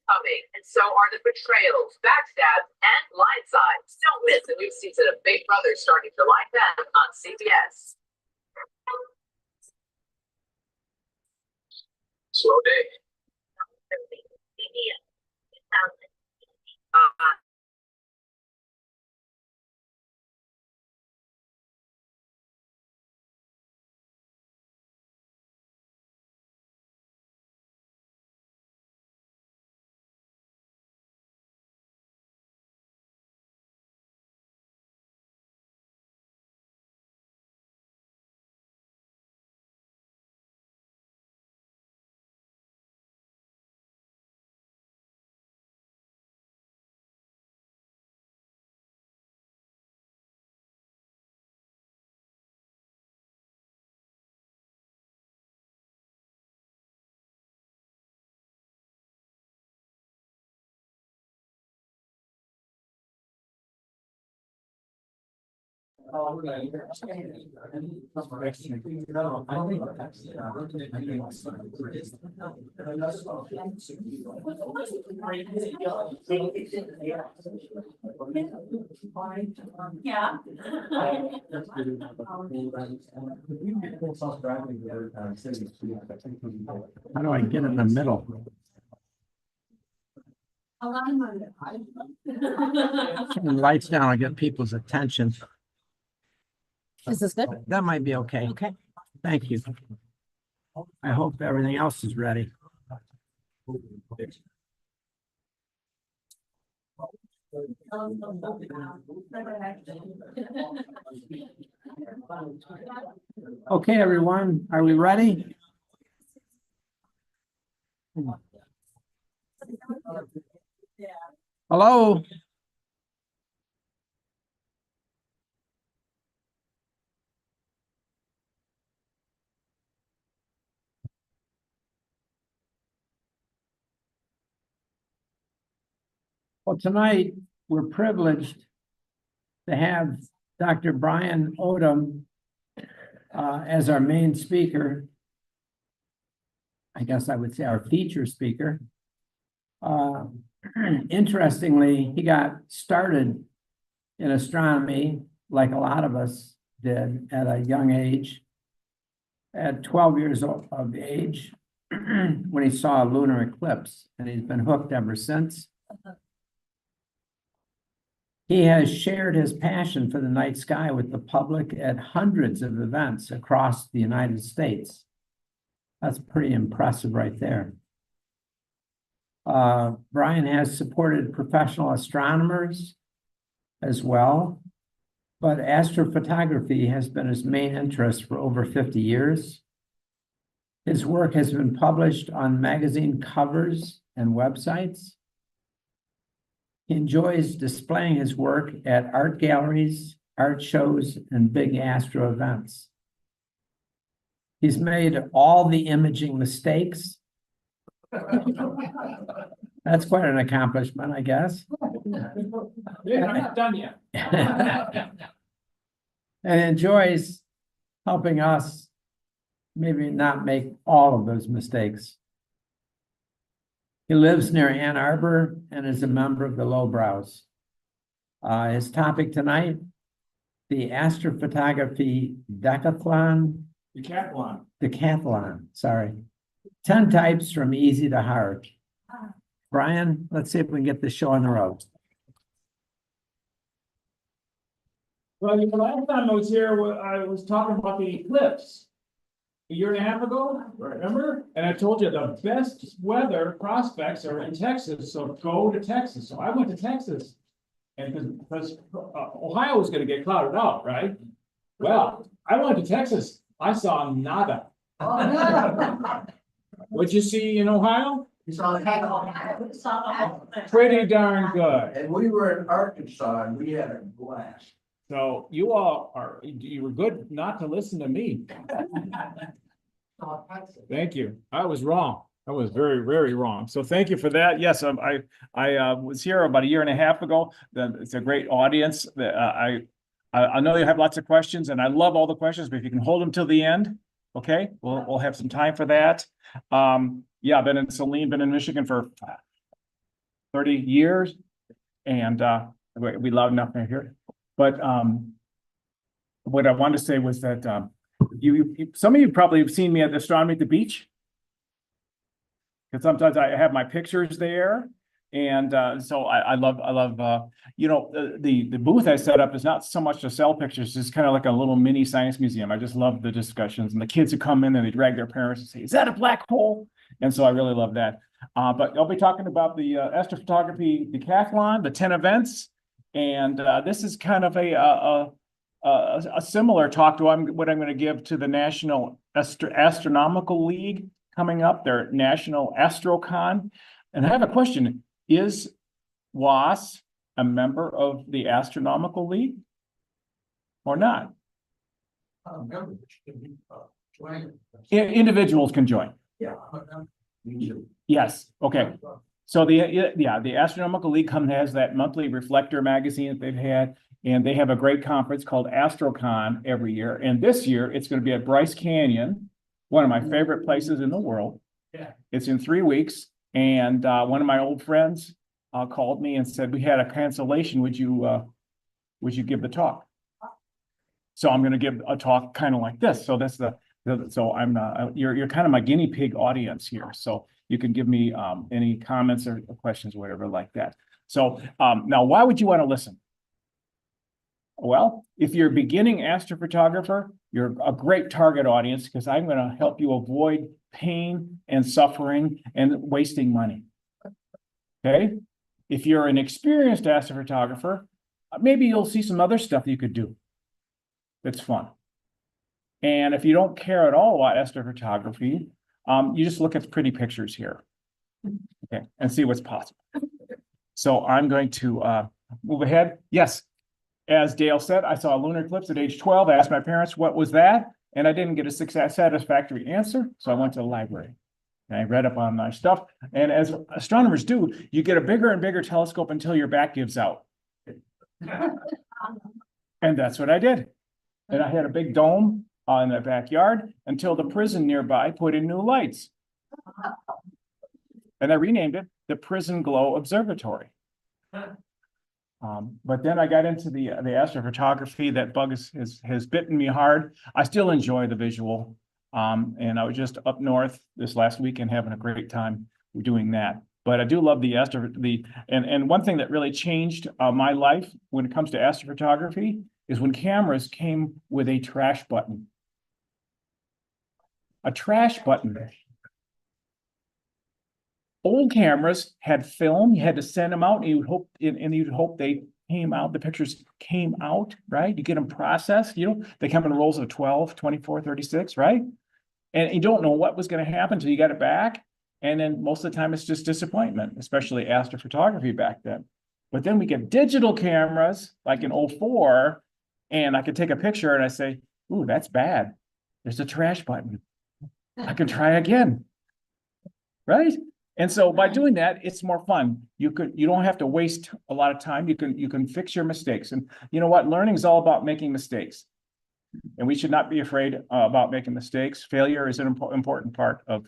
coming, and so are the betrayals, backstabs, and blindsides. Don't miss a new season of Big Brother starting July 10th on CBS. Slow day. Yeah. How do I get in the middle? Turn the lights down, I get people's attention. Is this good? That might be okay. Okay. Thank you. I hope everything else is ready. Okay, everyone, are we ready? Hello? Well, tonight, we're privileged to have Dr. Brian Ottum as our main speaker. I guess I would say our feature speaker. Interestingly, he got started in astronomy like a lot of us did at a young age. At 12 years of age, when he saw a lunar eclipse, and he's been hooked ever since. He has shared his passion for the night sky with the public at hundreds of events across the United States. That's pretty impressive right there. Brian has supported professional astronomers as well, but astrophotography has been his main interest for over 50 years. His work has been published on magazine covers and websites. He enjoys displaying his work at art galleries, art shows, and big astro events. He's made all the imaging mistakes. That's quite an accomplishment, I guess. Yeah, I'm not done yet. And enjoys helping us maybe not make all of those mistakes. He lives near Ann Arbor and is a member of the Lowbrows. His topic tonight, the Astrophotography Decathlon. Decathlon, sorry. 10 types from easy to hard. Brian, let's see if we can get this show on the road. Well, the last time I was here, I was talking about the eclipse. A year and a half ago, remember? And I told you the best weather prospects are in Texas, so go to Texas. So I went to Texas. And because Ohio was gonna get clouded out, right? Well, I went to Texas, I saw nada. What'd you see in Ohio? You saw Pretty darn good. And we were in Arkansas and we had a blast. So you were good not to listen to me. Thank you. I was wrong. I was very, very wrong. So thank you for that. Yes, I was here about a year and a half ago. It's a great audience. I know you have lots of questions, and I love all the questions, but if you can hold them till the end, okay? We'll have some time for that. Yeah, been in Saline, been in Michigan for 30 years. And we loud enough in here. But what I wanted to say was that some of you probably have seen me at Astronomy at the Beach. Because sometimes I have my pictures there. And so I love the booth I set up is not so much to sell pictures, it's kind of like a little mini science museum. I just love the discussions and the kids who come in and they drag their parents and say, is that a black hole? And so I really love that. But I'll be talking about the Astrophotography Decathlon, the 10 events. And this is kind of a similar talk to what I'm going to give to the National Astronomical League coming up, their National Astrocon. And I have a question. Is WAS a member of the Astronomical League or not? Members can be, join. Individuals can join. Yeah. Yes, okay. So the Astronomical League has that monthly reflector magazine that they've had, and they have a great conference called AstroCon every year. And this year it's going to be at Bryce Canyon, one of my favorite places in the world. Yeah. It's in 3 weeks. And one of my old friends called me and said, we had a cancellation. Would you give the talk? So I'm going to give a talk kind of like this. So that's so you're kind of my guinea pig audience here. So you can give me any comments or questions, or whatever like that. So now, why would you want to listen? Well, if you're a beginning astrophotographer, you're a great target audience because I'm going to help you avoid pain and suffering and wasting money. Okay. If you're an experienced astrophotographer, maybe you'll see some other stuff you could do that's fun. And if you don't care at all about astrophotography, you just look at pretty pictures here, okay, and see what's possible. So I'm going to move ahead. Yes, as Dale said, I saw a lunar eclipse at age 12. I asked my parents, what was that? And I didn't get a satisfactory answer, so I went to the library. And I read up on my stuff. And as astronomers do, you get a bigger and bigger telescope until your back gives out. And that's what I did. And I had a big dome in the backyard until the prison nearby put in new lights. And I renamed it the Prison Glow Observatory. But then I got into the astrophotography. That bug has bitten me hard. I still enjoy the visual. And I was just up north this last weekend having a great time doing that. But I do love and one thing that really changed my life when it comes to astrophotography is when cameras came with a trash button. A trash button. Old cameras had film, you had to send them out, and you'd hope they came out, the pictures came out, right? You get them processed, they come in rolls of 12, 24, 36, right? And you don't know what was going to happen until you got it back. And then most of the time it's just disappointment, especially astrophotography back then. But then we get digital cameras like in 04, and I could take a picture and I say, ooh, that's bad. There's a trash button. I can try again, right? And so by doing that, it's more fun. You don't have to waste a lot of time. You can fix your mistakes. And you know what? Learning is all about making mistakes. And we should not be afraid about making mistakes. Failure is an important part of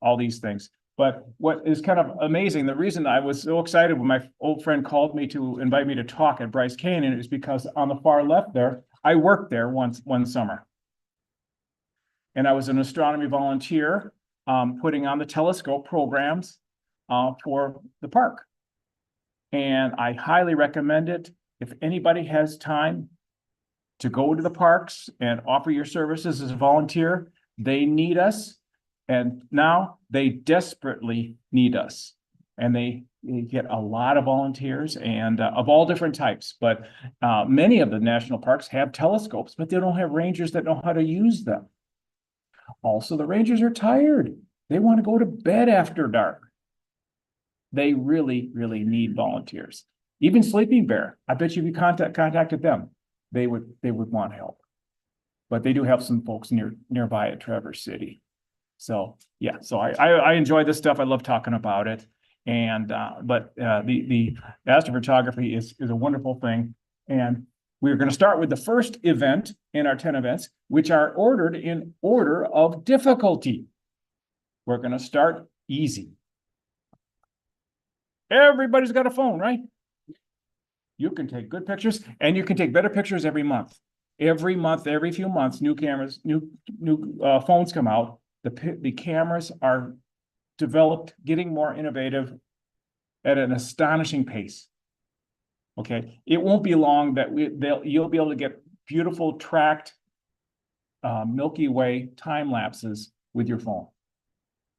all these things. But what is kind of amazing, the reason I was so excited when my old friend called me to invite me to talk at Bryce Canyon is because on the far left there, I worked there one summer. And I was an astronomy volunteer putting on the telescope programs for the park. And I highly recommend it. If anybody has time to go to the parks and offer your services as a volunteer, they need us. And now they desperately need us. And they get a lot of volunteers and of all different types. But many of the national parks have telescopes, but they don't have rangers that know how to use them. Also, the rangers are tired. They want to go to bed after dark. They really, really need volunteers. Even Sleeping Bear, I bet you if you contacted them, they would want help. But they do have some folks nearby at Traverse City. So yeah, so I enjoy this stuff. I love talking about it. And but the astrophotography is a wonderful thing. And we're going to start with the first event in our 10 events, which are ordered in order of difficulty. We're going to start easy. Everybody's got a phone, right? You can take good pictures and you can take better pictures every month. Every month, every few months, new cameras, new phones come out. The cameras are developed, getting more innovative at an astonishing pace. Okay, it won't be long that you'll be able to get beautiful tracked Milky Way time lapses with your phone.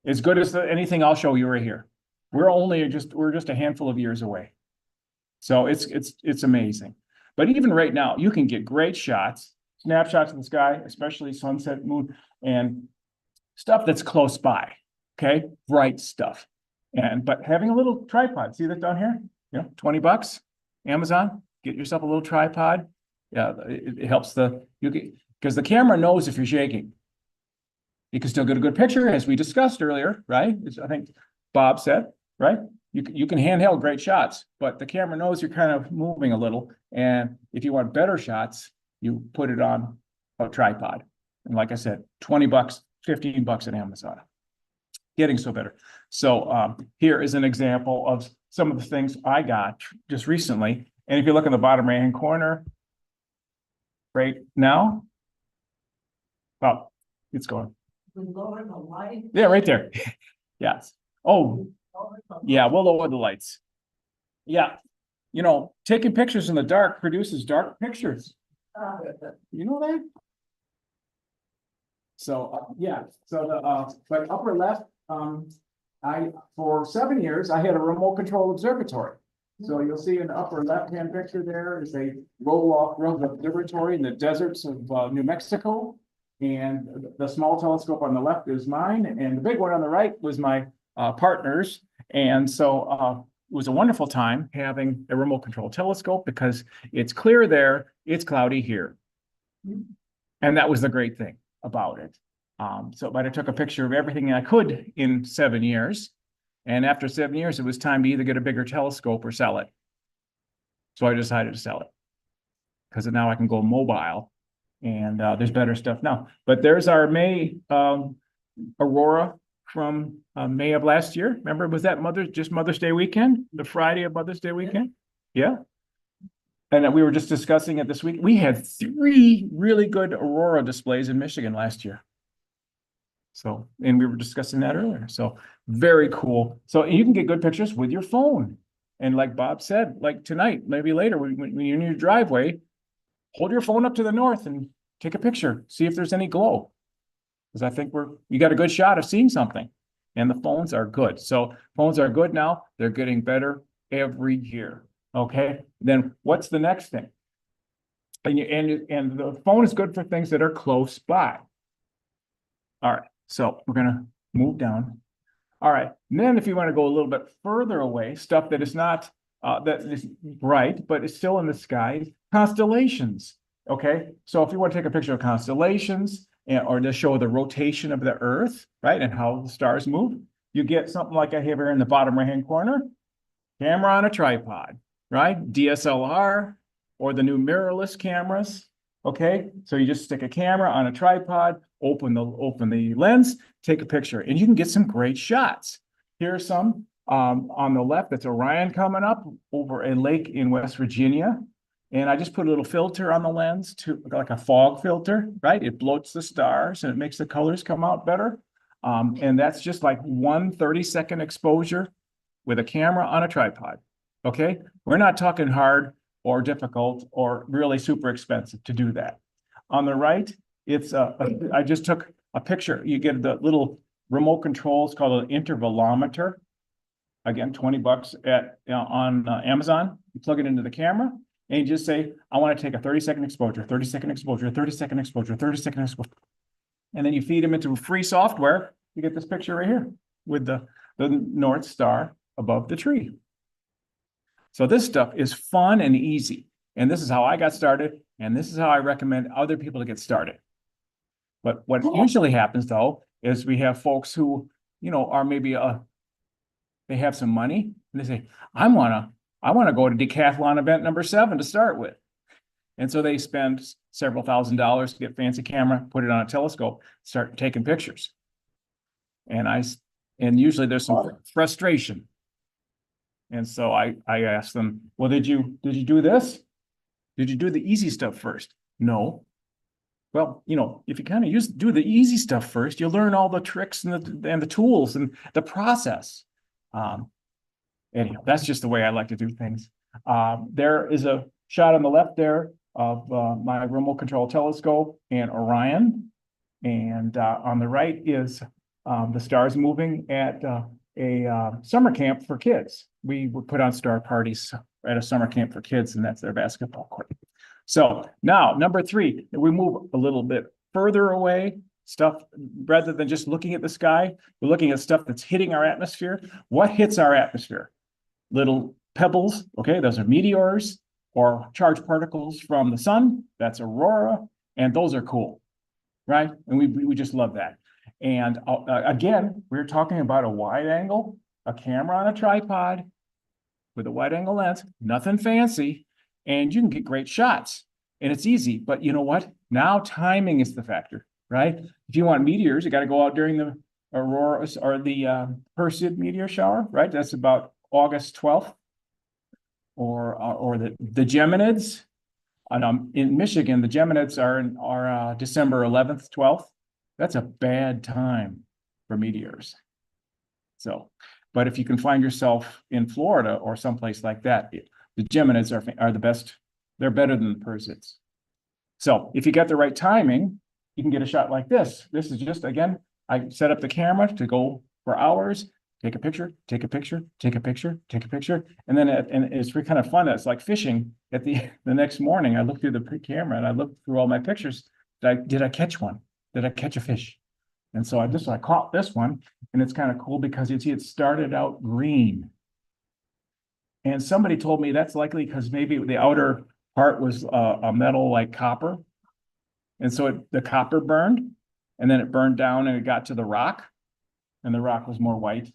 As good as anything I'll show you right here. We're just a handful of years away. So it's amazing. But even right now, you can get great shots, snapshots of the sky, especially sunset, moon, and stuff that's close by. Okay, bright stuff. But having a little tripod, see that down here? You know, $20, Amazon, get yourself a little tripod. Yeah, it helps because the camera knows if you're shaking. You can still get a good picture, as we discussed earlier, right? I think Bob said, right? You can handheld great shots, but the camera knows you're kind of moving a little. And if you want better shots, you put it on a tripod. And like I said, $20, $15 at Amazon. Getting so better. So here is an example of some of the things I got just recently. And if you look in the bottom right-hand corner, right now, well, it's going. Lower the light. Yeah, right there. Yes. Oh, yeah, we'll lower the lights. Yeah. You know, taking pictures in the dark produces dark pictures. You know that? So, yeah, so but upper left, for 7 years, I had a remote control observatory. So you'll see in the upper left-hand picture there is a roll-off observatory in the deserts of New Mexico. And the small telescope on the left is mine, and the big one on the right was my partner's. And so it was a wonderful time having a remote control telescope because it's clear there, it's cloudy here. And that was the great thing about it. But I took a picture of everything I could in 7 years. And after 7 years, it was time to either get a bigger telescope or sell it. So I decided to sell it because now I can go mobile. And there's better stuff now. But there's our May aurora from May of last year. Remember, was that Mother's Day weekend? The Friday of Mother's Day weekend? Yeah. And we were just discussing it this week. We had 3 really good aurora displays in Michigan last year. So, and we were discussing that earlier. So very cool. So you can get good pictures with your phone. And like Bob said, like tonight, maybe later when you're in your driveway, hold your phone up to the north and take a picture. See if there's any glow. Because I think you got a good shot of seeing something. And the phones are good. So phones are good now. They're getting better every year. Okay. Then what's the next thing? And the phone is good for things that are close by. All right. So we're gonna move down. All right. And then if you want to go a little bit further away, stuff that is not that is bright, but it's still in the sky, constellations. Okay, so if you want to take a picture of constellations or to show the rotation of the Earth, right, and how the stars move, you get something like I have here in the bottom right-hand corner, camera on a tripod, right, DSLR or the new mirrorless cameras. Okay, so you just stick a camera on a tripod, open the lens, take a picture, and you can get some great shots. Here are some. On the left, that's Orion coming up over a lake in West Virginia. And I just put a little filter on the lens to like a fog filter, right? It bloats the stars and it makes the colors come out better. And that's just like 1 30-second exposure with a camera on a tripod. Okay, we're not talking hard or difficult or really super expensive to do that. On the right, it's I just took a picture. You get the little remote controls called an intervalometer. Again, $20 on Amazon. You plug it into the camera and you just say, I want to take a 30-second exposure, 30-second exposure, 30-second exposure, 30-second exposure. And then you feed them into free software. You get this picture right here with the North Star above the tree. So this stuff is fun and easy. And this is how I got started. And this is how I recommend other people to get started. But what usually happens, though, is we have folks who, you know, are maybe they have some money and they say, I want to go to Decathlon event number 7 to start with. And so they spend several $1,000s to get a fancy camera, put it on a telescope, start taking pictures. And usually there's some frustration. And so I asked them, well, did you do this? Did you do the easy stuff first? No. Well, you know, if you kind of do the easy stuff first, you'll learn all the tricks and the tools and the process. Anyhow, that's just the way I like to do things. There is a shot on the left there of my remote control telescope and Orion. And on the right is the stars moving at a summer camp for kids. We would put on star parties at a summer camp for kids, and that's their basketball court. So now, number 3, we move a little bit further away, stuff, rather than just looking at the sky, we're looking at stuff that's hitting our atmosphere. What hits our atmosphere? Little pebbles, okay, those are meteors or charged particles from the sun, that's aurora, and those are cool, right? And we just love that. And again, we're talking about a wide angle, a camera on a tripod with a wide angle lens, nothing fancy, and you can get great shots. And it's easy, but you know what? Now timing is the factor, right? If you want meteors, you got to go out during the auroras or the Perseid meteor shower, right? That's about August 12th. Or the Geminids. And in Michigan, the Geminids are December 11th, 12th. That's a bad time for meteors. So, but if you can find yourself in Florida or someplace like that, the Geminids are the best. They're better than the Perseids. So if you get the right timing, you can get a shot like this. This is just, again, I set up the camera to go for hours, take a picture, take a picture, take a picture, take a picture. And then and it's kind of fun. It's like fishing at the next morning. I look through the camera and I look through all my pictures. Did I catch one? Did I catch a fish? And so I caught this one, and it's kind of cool because you see it started out green. And somebody told me that's likely because maybe the outer part was a metal like copper. And so the copper burned, and then it burned down and it got to the rock, and the rock was more white.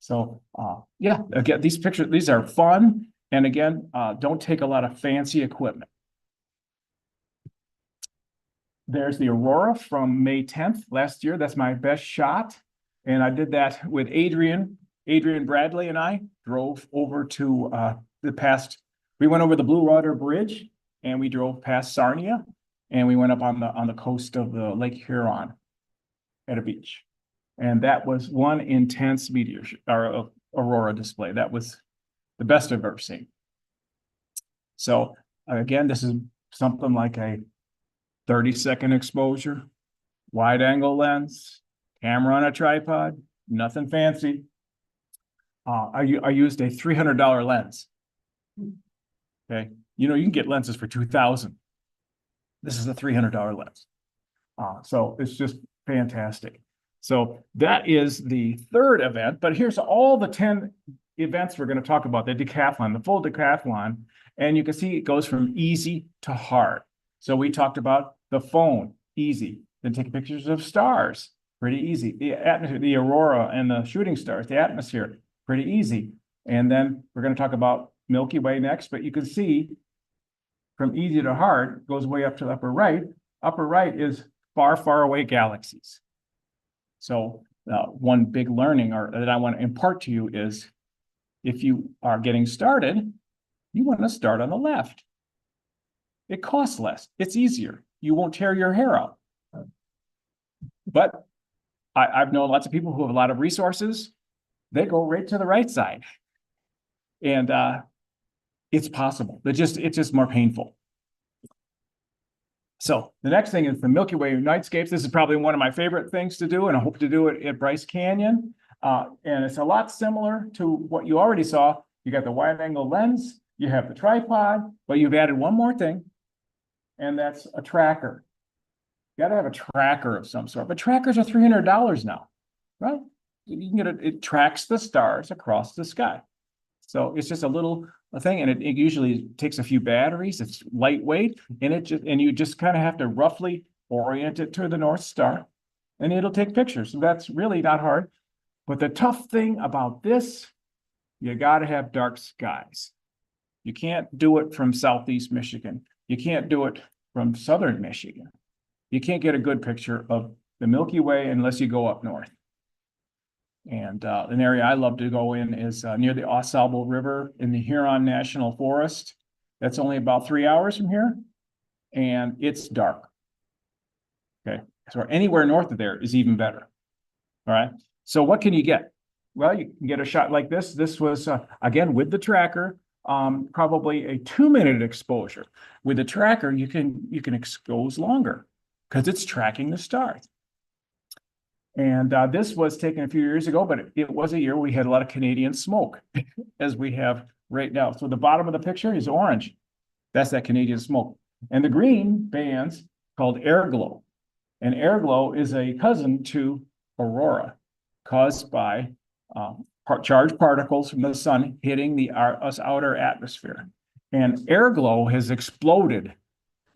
So yeah, again, these pictures, these are fun. And again, don't take a lot of fancy equipment. There's the aurora from May 10th last year. That's my best shot. And I did that with Adrian Bradley, and I drove over to we went over the Blue Water Bridge, and we drove past Sarnia, and we went up on the coast of the Lake Huron at a beach. And that was one intense meteor or aurora display. That was the best I've ever seen. So again, this is something like a 30-second exposure, wide angle lens, camera on a tripod, nothing fancy. I used a $300 lens. Okay, you know, you can get lenses for $2,000. This is a $300 lens. So it's just fantastic. So that is the third event, but here's all the 10 events we're going to talk about, the decathlon, the full decathlon. And you can see it goes from easy to hard. So we talked about the phone, easy. Then take pictures of stars, pretty easy. The atmosphere, the aurora and the shooting stars, the atmosphere, pretty easy. And then we're going to talk about Milky Way next, but you can see from easy to hard goes way up to the upper right. Upper right is far, far away galaxies. So one big learning that I want to impart to you is if you are getting started, you want to start on the left. It costs less. It's easier. You won't tear your hair out. But I've known lots of people who have a lot of resources. They go right to the right side. And it's possible. It's just more painful. So the next thing is the Milky Way nightscapes. This is probably one of my favorite things to do, and I hope to do it at Bryce Canyon. And it's a lot similar to what you already saw. You got the wide angle lens, you have the tripod, but you've added one more thing, and that's a tracker. You got to have a tracker of some sort, but trackers are $300 now, right? You can get it tracks the stars across the sky. So it's just a little thing, and it usually takes a few batteries. It's lightweight, and you just kind of have to roughly orient it to the North Star, and it'll take pictures. So that's really not hard. But the tough thing about this, you got to have dark skies. You can't do it from Southeast Michigan. You can't do it from Southern Michigan. You can't get a good picture of the Milky Way unless you go up north. And an area I love to go in is near the Au Sable River in the Huron National Forest. That's only about 3 hours from here, and it's dark. Okay, so anywhere north of there is even better. All right, so what can you get? Well, you can get a shot like this. This was, again, with the tracker, probably a 2-minute exposure. With the tracker, you can expose longer because it's tracking the stars. And this was taken a few years ago, but it was a year we had a lot of Canadian smoke, as we have right now. So the bottom of the picture is orange. That's that Canadian smoke. And the green band's called air glow. And air glow is a cousin to aurora, caused by charged particles from the sun hitting the outer atmosphere. And air glow has exploded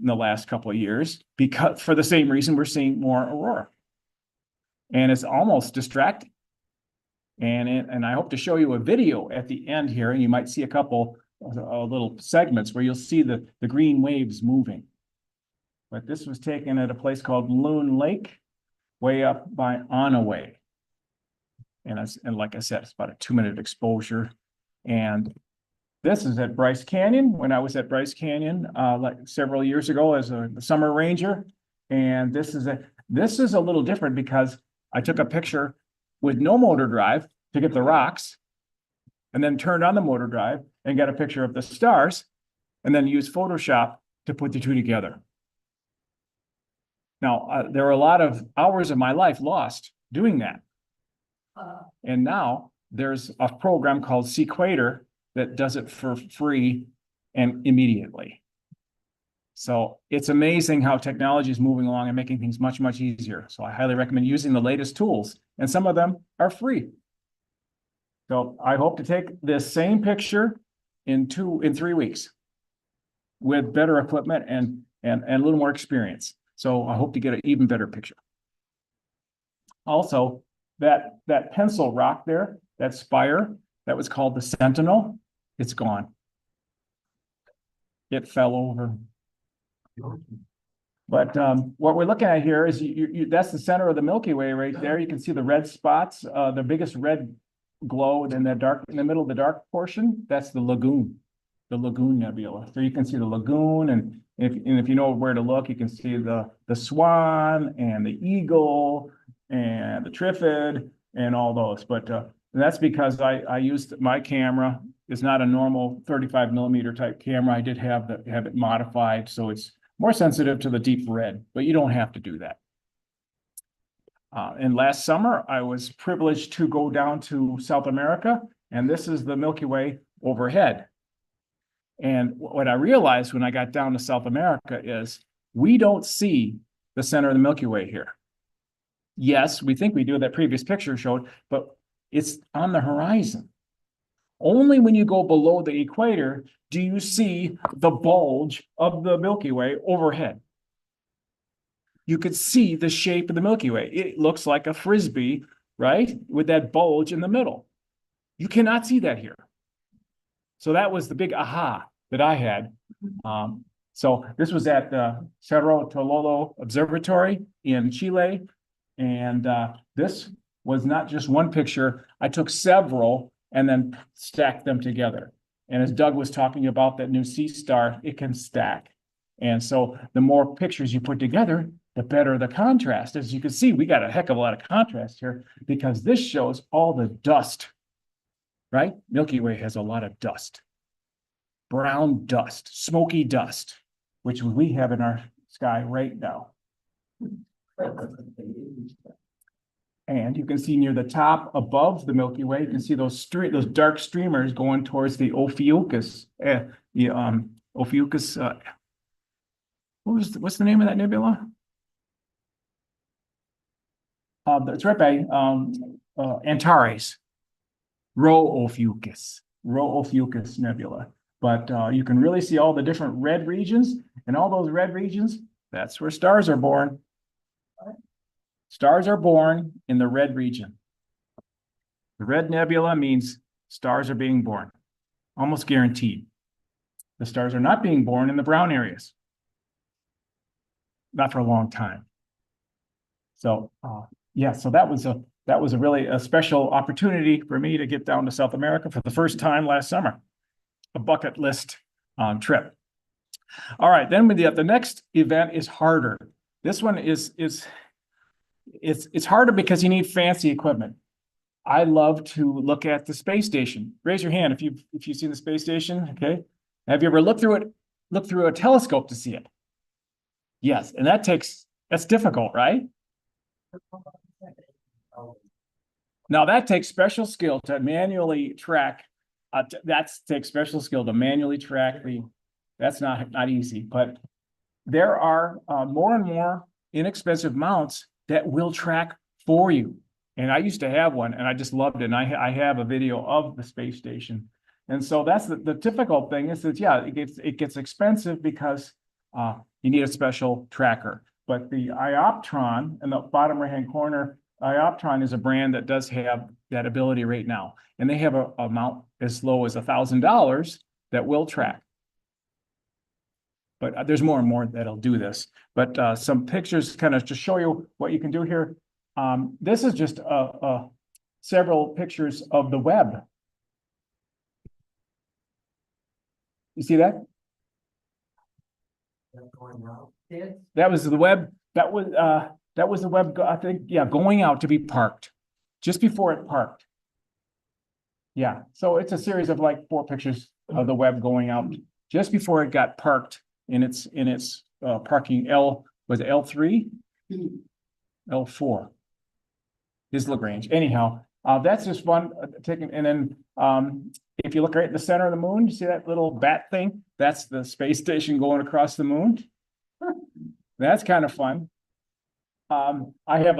in the last couple of years because for the same reason we're seeing more aurora. And it's almost distracting. And I hope to show you a video at the end here, and you might see a couple little segments where you'll see the green waves moving. But this was taken at a place called Loon Lake, way up by Onaway. And like I said, it's about a 2-minute exposure. And this is at Bryce Canyon, when I was at Bryce Canyon like several years ago as a summer ranger. And this is a little different because I took a picture with no motor drive to get the rocks, and then turned on the motor drive and got a picture of the stars, and then used Photoshop to put the two together. Now, there were a lot of hours of my life lost doing that. And now there's a program called Sequator that does it for free and immediately. So it's amazing how technology is moving along and making things much, much easier. So I highly recommend using the latest tools, and some of them are free. So I hope to take this same picture in 3 weeks with better equipment and a little more experience. So I hope to get an even better picture. Also, that pencil rock there, that spire, that was called the Sentinel, it's gone. It fell over. But what we're looking at here is that's the center of the Milky Way right there. You can see the red spots, the biggest red glow in the middle of the dark portion. That's the Lagoon Nebula. So you can see the lagoon, and if you know where to look, you can see the swan and the eagle and the Trifid and all those. But that's because I used my camera. It's not a normal 35 millimeter type camera. I did have it modified, so it's more sensitive to the deep red, but you don't have to do that. And last summer, I was privileged to go down to South America, and this is the Milky Way overhead. And what I realized when I got down to South America is we don't see the center of the Milky Way here. Yes, we think we do, that previous picture showed, but it's on the horizon. Only when you go below the equator do you see the bulge of the Milky Way overhead. You could see the shape of the Milky Way. It looks like a frisbee, right? With that bulge in the middle. You cannot see that here. So that was the big aha that I had. So this was at the Cerro Tololo Observatory in Chile. And this was not just one picture. I took several and then stacked them together. And as Doug was talking about that new sea star, it can stack. And so the more pictures you put together, the better the contrast. As you can see, we got a heck of a lot of contrast here because this shows all the dust, right? Milky Way has a lot of dust, brown dust, smoky dust, which we have in our sky right now. And you can see near the top above the Milky Way, you can see those dark streamers going towards the Ophiuchus. Ophiuchus. What's the name of that nebula? It's right by Antares. Rho Ophiuchus Nebula. But you can really see all the different red regions, and all those red regions, that's where stars are born. Stars are born in the red region. The red nebula means stars are being born, almost guaranteed. The stars are not being born in the brown areas. Not for a long time. So, yeah, so that was that was a really a special opportunity for me to get down to South America for the first time last summer. A bucket list trip. All right, then the next event is harder. This one is it's harder because you need fancy equipment. I love to look at the space station. Raise your hand if you've seen the space station. Okay, have you ever looked through a telescope to see it? Yes, and that's difficult, right? Now that takes special skill to manually track. Takes special skill to manually track that's not easy, but there are more and more inexpensive mounts that will track for you. And I used to have one and I just loved it. And I have a video of the space station. And so that's the difficult thing is that, yeah, it gets expensive because you need a special tracker. But the Ioptron in the bottom right-hand corner, Ioptron is a brand that does have that ability right now. And they have a mount as low as $1,000 that will track. But there's more and more that'll do this. But some pictures kind of to show you what you can do here. This is just several pictures of the web. You see that? That was the web. That was the web. I think, yeah, going out to be parked just before it parked. Yeah, so it's a series of like 4 pictures of the web going out just before it got parked in its parking was it L3? L4 is Lagrange. Anyhow, that's just fun taking. And then if you look right at the center of the moon, you see that little bat thing? That's the space station going across the moon. That's kind of fun. I have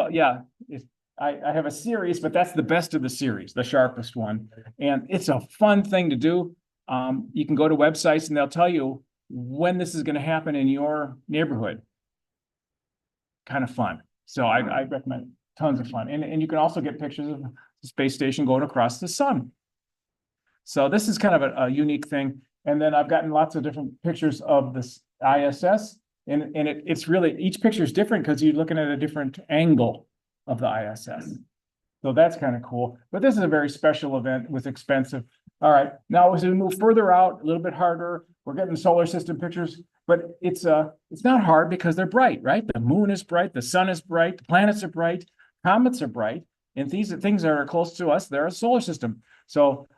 a series, but that's the best of the series, the sharpest one. And it's a fun thing to do. You can go to websites and they'll tell you when this is going to happen in your neighborhood. Kind of fun. So I recommend tons of fun. And you can also get pictures of the space station going across the sun. So this is kind of a unique thing. And then I've gotten lots of different pictures of this ISS. And it's really, each picture is different because you're looking at a different angle of the ISS. So that's kind of cool. But this is a very special event with expensive. All right, now as we move further out, a little bit harder, we're getting solar system pictures, but it's not hard because they're bright, right? The moon is bright, the sun is bright, the planets are bright, comets are bright, and these are things that are close to us, they're a solar system. So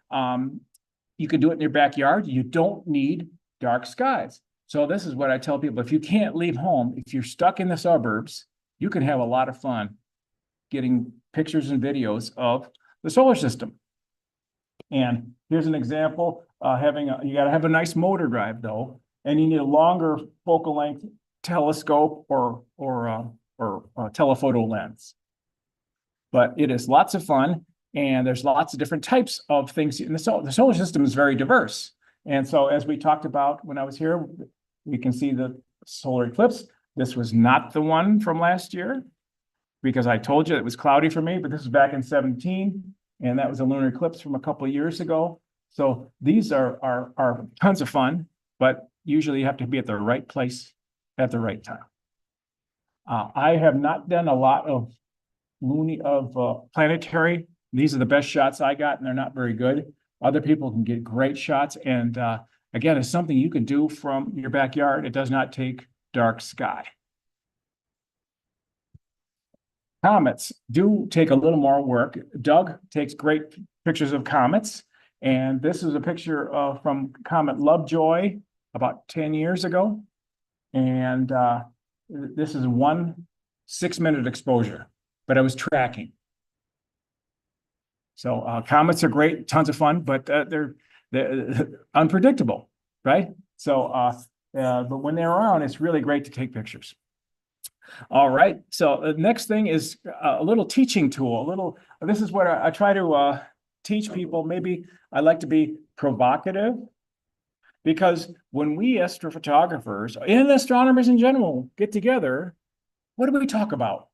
you can do it in your backyard. You don't need dark skies. So this is what I tell people, if you can't leave home, if you're stuck in the suburbs, you can have a lot of fun getting pictures and videos of the solar system. And here's an example, you got to have a nice motor drive though, and you need a longer focal length telescope or a telephoto lens. But it is lots of fun, and there's lots of different types of things. In the solar system is very diverse. And so as we talked about when I was here, we can see the solar eclipse. This was not the one from last year because I told you it was cloudy for me, but this is back in 2017. And that was a lunar eclipse from a couple of years ago. So these are tons of fun, but usually you have to be at the right place at the right time. I have not done a lot of planetary. These are the best shots I got, and they're not very good. Other people can get great shots. And again, it's something you can do from your backyard. It does not take dark sky. Comets do take a little more work. Doug takes great pictures of comets. And this is a picture from Comet Lovejoy about 10 years ago. And this is 1 6-minute exposure, but I was tracking. So comets are great, tons of fun, but they're unpredictable, right? So, but when they're around, it's really great to take pictures. All right, so the next thing is a little teaching tool. This is what I try to teach people. Maybe I like to be provocative, because when we astrophotographers and astronomers in general get together, what do we talk about?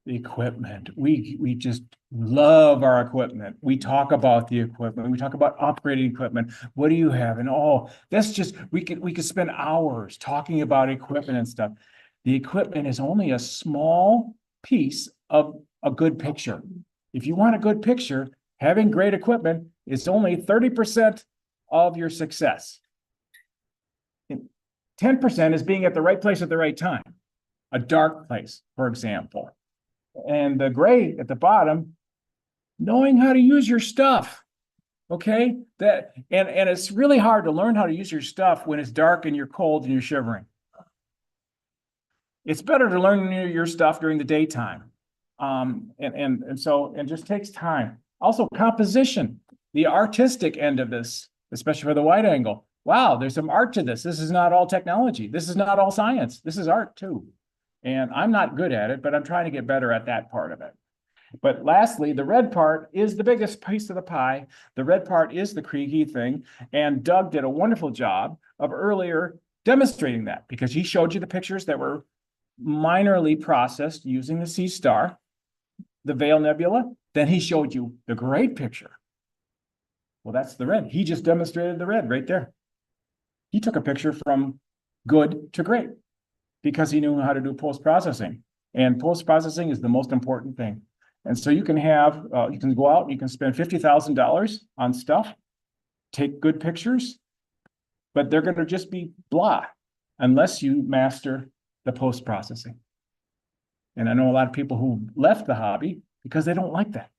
The equipment. We just love our equipment. We talk about the equipment. We talk about upgrading equipment. What do you have? And that's just, we could spend hours talking about equipment and stuff. The equipment is only a small piece of a good picture. If you want a good picture, having great equipment is only 30% of your success. 10% is being at the right place at the right time, a dark place, for example. And the gray at the bottom, knowing how to use your stuff. Okay, and it's really hard to learn how to use your stuff when it's dark and you're cold and you're shivering. It's better to learn your stuff during the daytime. And so it just takes time. Also, composition, the artistic end of this, especially for the wide angle. Wow, there's some art to this. This is not all technology. This is not all science. This is art too. And I'm not good at it, but I'm trying to get better at that part of it. But lastly, the red part is the biggest piece of the pie. The red part is the key thing. And Doug did a wonderful job of earlier demonstrating that, because he showed you the pictures that were minorly processed using the C star, the Veil Nebula. Then he showed you the great picture. Well, that's the red. He just demonstrated the red right there. He took a picture from good to great because he knew how to do post-processing. And post-processing is the most important thing. And so you can have, you can go out, you can spend $50,000 on stuff, take good pictures, but they're going to just be blah unless you master the post-processing. And I know a lot of people who left the hobby because they don't like that.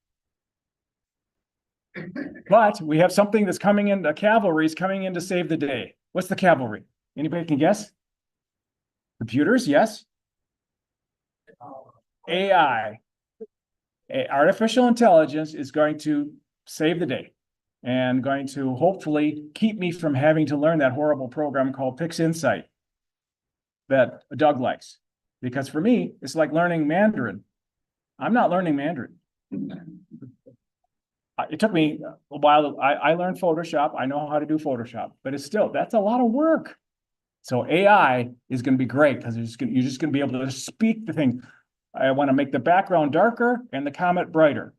But we have something that's coming in, the cavalry is coming in to save the day. What's the cavalry? Anybody can guess? Computers, yes. AI. Artificial intelligence is going to save the day and going to hopefully keep me from having to learn that horrible program called PixInsight that Doug likes. Because for me, it's like learning Mandarin. I'm not learning Mandarin. It took me a while. I learned Photoshop. I know how to do Photoshop, but it's still, that's a lot of work. So AI is going to be great because you're just going to be able to speak the thing. I want to make the background darker and the comet brighter.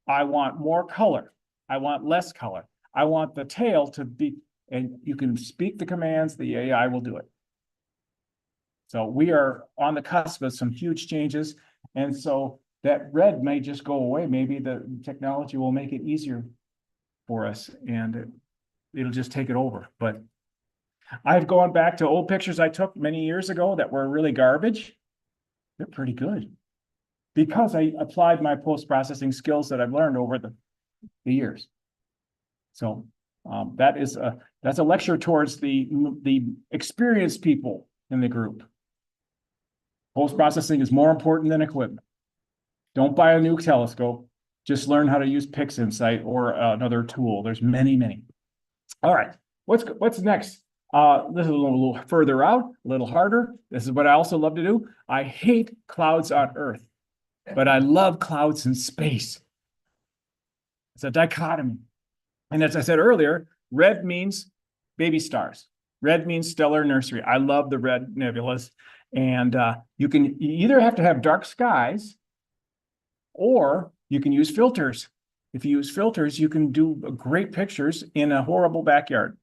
I want more color. I want less color. I want the tail to be, and you can speak the commands, the AI will do it. So we are on the cusp of some huge changes. And so that red may just go away. Maybe the technology will make it easier for us and it'll just take it over. But I've gone back to old pictures I took many years ago that were really garbage. They're pretty good because I applied my post-processing skills that I've learned over the years. So that's a lecture towards the experienced people in the group. Post-processing is more important than equipment. Don't buy a new telescope. Just learn how to use PixInsight or another tool. There's many, many. All right, what's next? This is a little further out, a little harder. This is what I also love to do. I hate clouds on Earth, but I love clouds in space. It's a dichotomy. And as I said earlier, red means baby stars. Red means stellar nursery. I love the red nebulas. And you either have to have dark skies or you can use filters. If you use filters, you can do great pictures in a horrible backyard.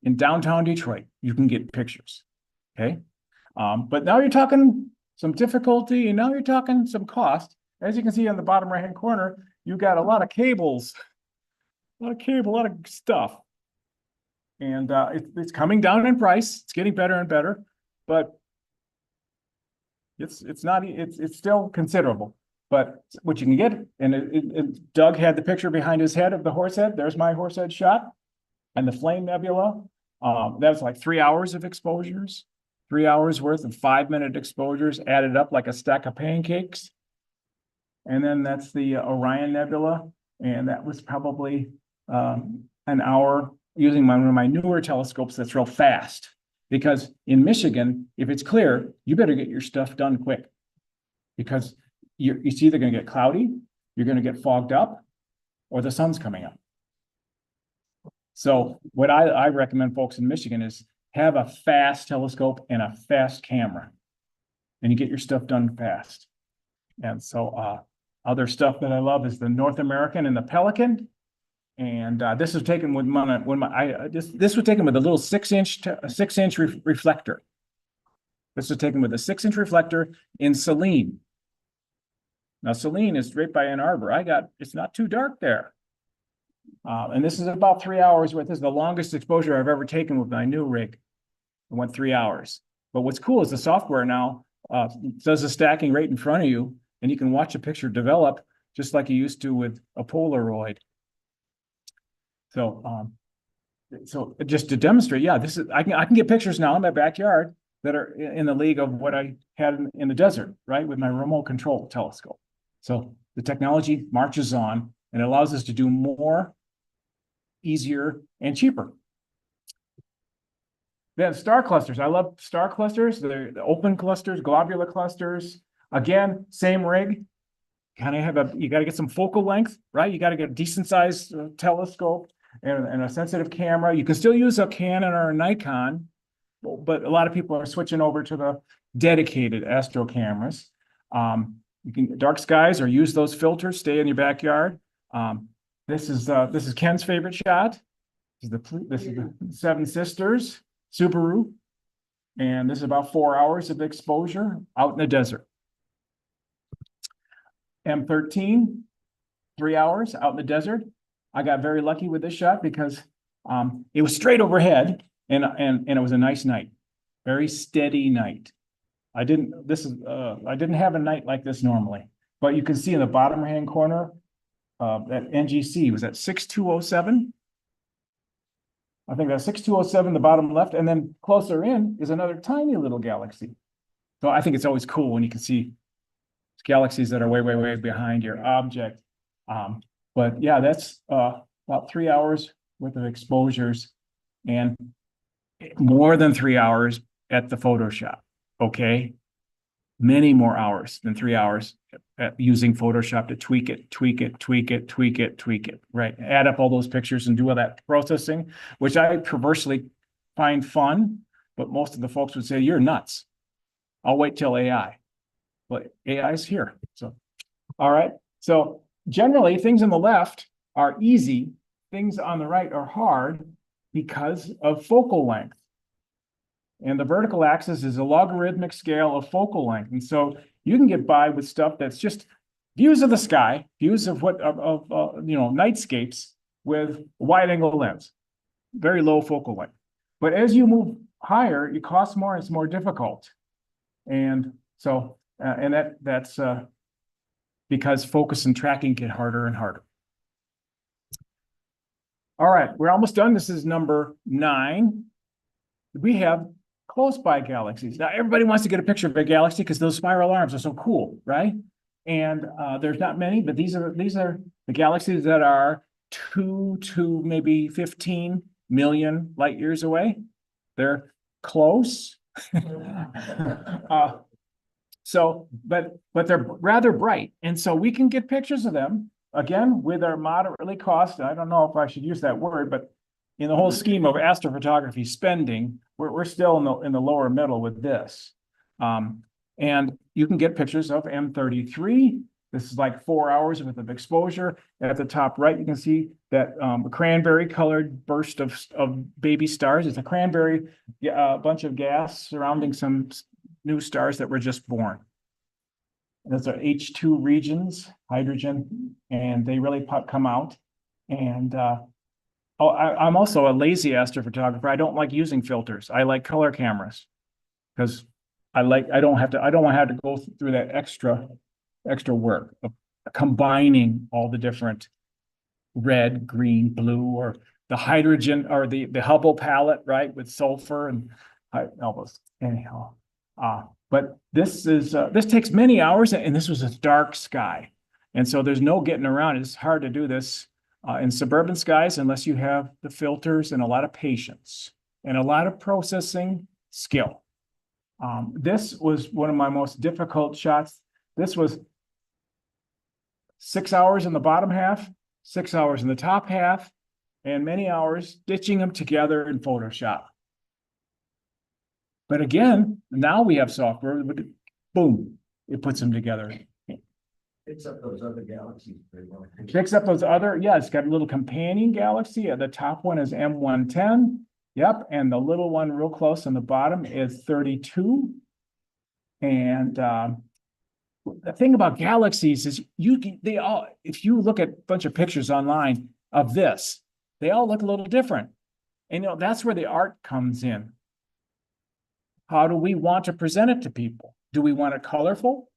In downtown Detroit, you can get pictures, okay? But now you're talking some difficulty, and now you're talking some cost. As you can see on the bottom right-hand corner, you got a lot of cables, a lot of stuff. And it's coming down in price. It's getting better and better, but it's still considerable. But what you can get, and Doug had the picture behind his head of the horse head. There's my horse head shot. And the Flame Nebula, that was like 3 hours of exposures, 3 hours worth of 5-minute exposures added up like a stack of pancakes. And then that's the Orion Nebula. And that was probably an hour using one of my newer telescopes that's real fast. Because in Michigan, if it's clear, you better get your stuff done quick. Because it's either going to get cloudy, you're going to get fogged up, or the sun's coming up. So what I recommend folks in Michigan is have a fast telescope and a fast camera, and you get your stuff done fast. And so other stuff that I love is the North American and the Pelican. And this was taken with this was taken with a little 6-inch reflector. This was taken with a 6-inch reflector in Selene. Now Celine is right by Ann Arbor. It's not too dark there. And this is about 3 hours worth. This is the longest exposure I've ever taken with my new rig. It went 3 hours. But what's cool is the software now does the stacking right in front of you, and you can watch a picture develop just like you used to with a Polaroid. So, so just to demonstrate, yeah, this is I can get pictures now in my backyard that are in the league of what I had in the desert, right, with my remote control telescope. So the technology marches on and it allows us to do more, easier, and cheaper. Then star clusters. I love star clusters. They're the open clusters, globular clusters. Again, same rig. Kind of have you got to get some focal length, right? You got to get a decent sized telescope and a sensitive camera. You can still use a Canon or a Nikon, but a lot of people are switching over to the dedicated astro cameras. You can dark skies or use those filters, stay in your backyard. This is Ken's favorite shot. This is the Seven Sisters Subaru. And this is about 4 hours of exposure out in the desert. M13, 3 hours out in the desert. I got very lucky with this shot because it was straight overhead and it was a nice night, very steady night. I didn't have a night like this normally, but you can see in the bottom right hand corner that NGC was at 6207. I think that's 6207, the bottom left, and then closer in is another tiny little galaxy. So I think it's always cool when you can see galaxies that are way, way, way behind your object. But yeah, that's about 3 hours worth of exposures and more than 3 hours at the Photoshop. Okay. Many more hours than 3 hours at using Photoshop to tweak it, right? Add up all those pictures and do all that processing, which I perversely find fun, but most of the folks would say, you're nuts. I'll wait till AI. But AI is here. So, all right. So generally things on the left are easy. Things on the right are hard because of focal length. And the vertical axis is a logarithmic scale of focal length. And so you can get by with stuff that's just views of the sky, views of nightscapes with wide angle lens, very low focal length. But as you move higher, it costs more, it's more difficult. And so, that's because focus and tracking get harder and harder. All right, we're almost done. This is number 9. We have close by galaxies. Now, everybody wants to get a picture of a galaxy because those spiral arms are so cool, right? And there's not many, but these are the galaxies that are 2 to maybe 15 million light years away. They're close. But they're rather bright. And so we can get pictures of them, again, with our moderately cost. I don't know if I should use that word, but in the whole scheme of astrophotography spending, we're still in the lower middle with this. And you can get pictures of M33. This is like 4 hours worth of exposure. At the top right, you can see that cranberry colored burst of baby stars. It's a cranberry bunch of gas surrounding some new stars that were just born. Those are H2 regions, hydrogen, and they really come out. And I'm also a lazy astrophotographer. I don't like using filters. I like color cameras because I don't want to have to go through that extra work of combining all the different red, green, blue, or the hydrogen or the Hubble palette, right, with sulfur and almost anyhow. But this takes many hours, and this was a dark sky, and so there's no getting around. It's hard to do this in suburban skies unless you have the filters and a lot of patience and a lot of processing skill. This was one of my most difficult shots. This was 6 hours in the bottom half, 6 hours in the top half, and many hours stitching them together in Photoshop. But again, now we have software, boom, it puts them together. Picks up those other galaxies. Picks up those other, yeah, it's got a little companion galaxy. The top one is M110. Yep, and the little one real close on the bottom is 32. And the thing about galaxies is if you look at a bunch of pictures online of this, they all look a little different. And that's where the art comes in. How do we want to present it to people? Do we want it colorful?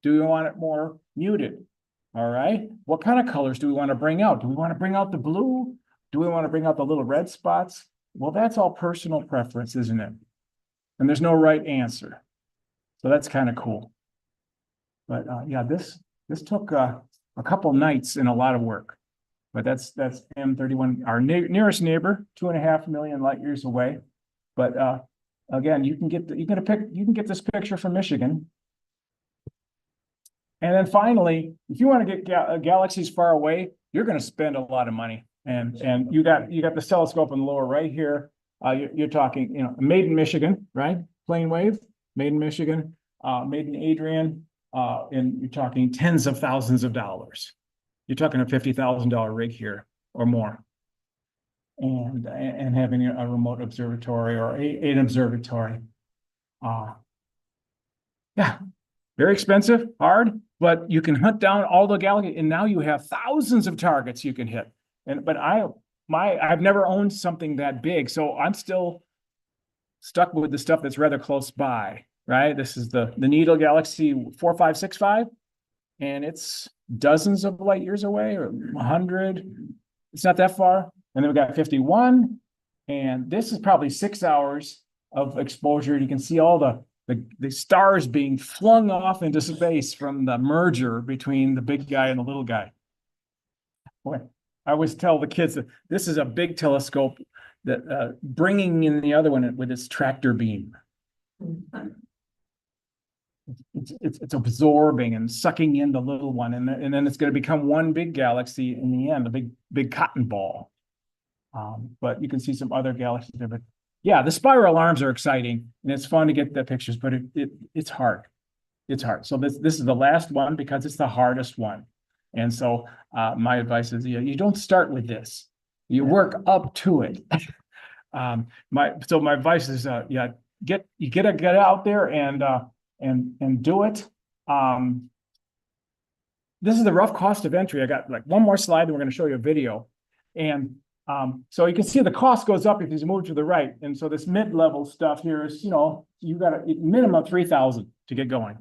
Do we want it more muted? All right. What kind of colors do we want to bring out? Do we want to bring out the blue? Do we want to bring out the little red spots? Well, that's all personal preference, isn't it? And there's no right answer. So that's kind of cool. But yeah, this took a couple nights and a lot of work. But that's M31, our nearest neighbor, 2.5 million light years away. But again, you can get this picture from Michigan. And then finally, if you want to get galaxies far away, you're going to spend a lot of money. And you got the telescope in the lower right here. You're talking, made in Michigan, right? Plane wave, made in Michigan, made in Adrian, and you're talking tens of thousands of dollars. You're talking a $50,000 rig here or more, and having a remote observatory or an observatory. Yeah, very expensive, hard, but you can hunt down all the galaxies, and now you have thousands of targets you can hit. But I've never owned something that big, so I'm still stuck with the stuff that's rather close by, right? This is the Needle Galaxy 4565, and it's dozens of light years away, or 100. It's not that far. And then we got 51, and this is probably 6 hours of exposure. You can see all the stars being flung off into space from the merger between the big guy and the little guy. Boy, I always tell the kids that this is a big telescope that bringing in the other one with its tractor beam. It's absorbing and sucking in the little one, and then it's going to become one big galaxy in the end, a big cotton ball. But you can see some other galaxies there. But yeah, the spiral arms are exciting, and it's fun to get the pictures, but it's hard. It's hard. So this is the last one because it's the hardest one. And so my advice is, you don't start with this. You work up to it. My advice is, get out there and do it. This is the rough cost of entry. I got like one more slide, then we're going to show you a video. And so you can see the cost goes up if you move to the right. And so this mid-level stuff here is, you got a minimum of $3,000 to get going.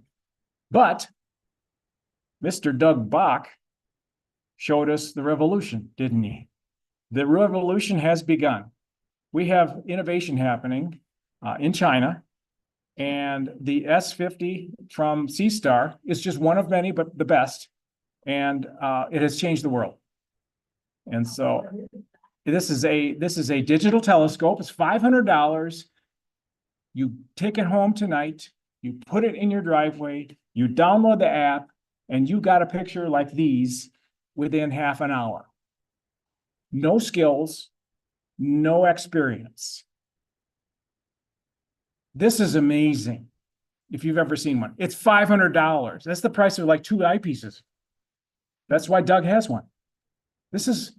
But Mr. Doug Bach showed us the revolution, didn't he? The revolution has begun. We have innovation happening in China, and the S50 from C-Star is just one of many, but the best, and it has changed the world. And so this is a digital telescope. It's $500. You take it home tonight, you put it in your driveway, you download the app, and you got a picture like these within half an hour. No skills, no experience. This is amazing. If you've ever seen one, it's $500. That's the price of like 2 eyepieces. That's why Doug has one. It's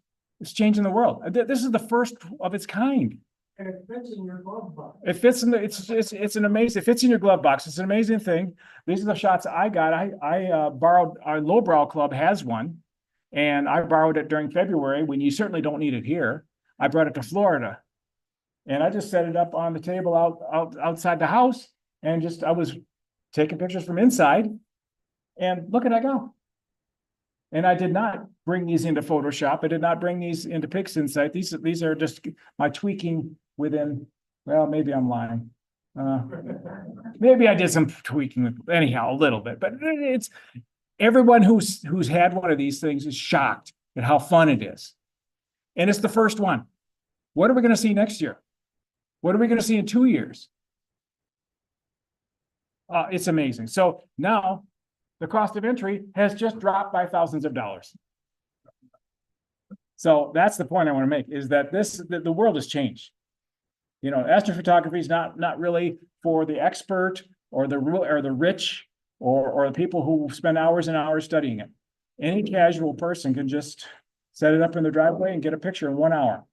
changing the world. This is the first of its kind. And it fits in your glove box. It fits in it's an amazing, it fits in your glove box. It's an amazing thing. These are the shots I got. I borrowed, our lowbrow club has one, and I borrowed it during February when you certainly don't need it here. I brought it to Florida, and I just set it up on the table outside the house, and I was taking pictures from inside, and look at I go. And I did not bring these into Photoshop. I did not bring these into PixInsight. These are just my tweaking within, well, maybe I'm lying. Maybe I did some tweaking anyhow, a little bit, but it's everyone who's had one of these things is shocked at how fun it is. And it's the first one. What are we going to see next year? What are we going to see in 2 years? It's amazing. So now the cost of entry has just dropped by thousands of dollars. So that's the point I want to make, is that the world has changed. Astrophotography is not really for the expert or the rich or the people who spend hours and hours studying it. Any casual person can just set it up in their driveway and get a picture in 1 hour.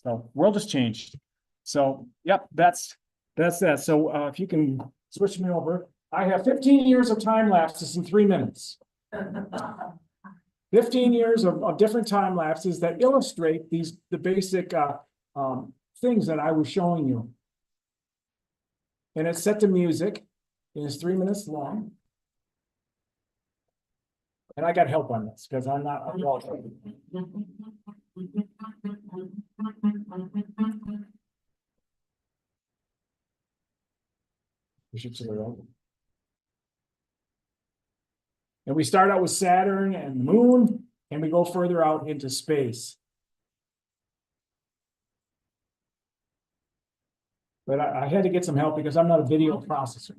So world has changed. So, yep, that's that. So if you can switch me over. I have 15 years of time lapses in 3 minutes. 15 years of different time lapses that illustrate the basic things that I was showing you. And it's set to music, and it's 3 minutes long. And I got help on this because I'm not a well trained. We should see it right. And we start out with Saturn and the moon, and we go further out into space. But I had to get some help because I'm not a video processor.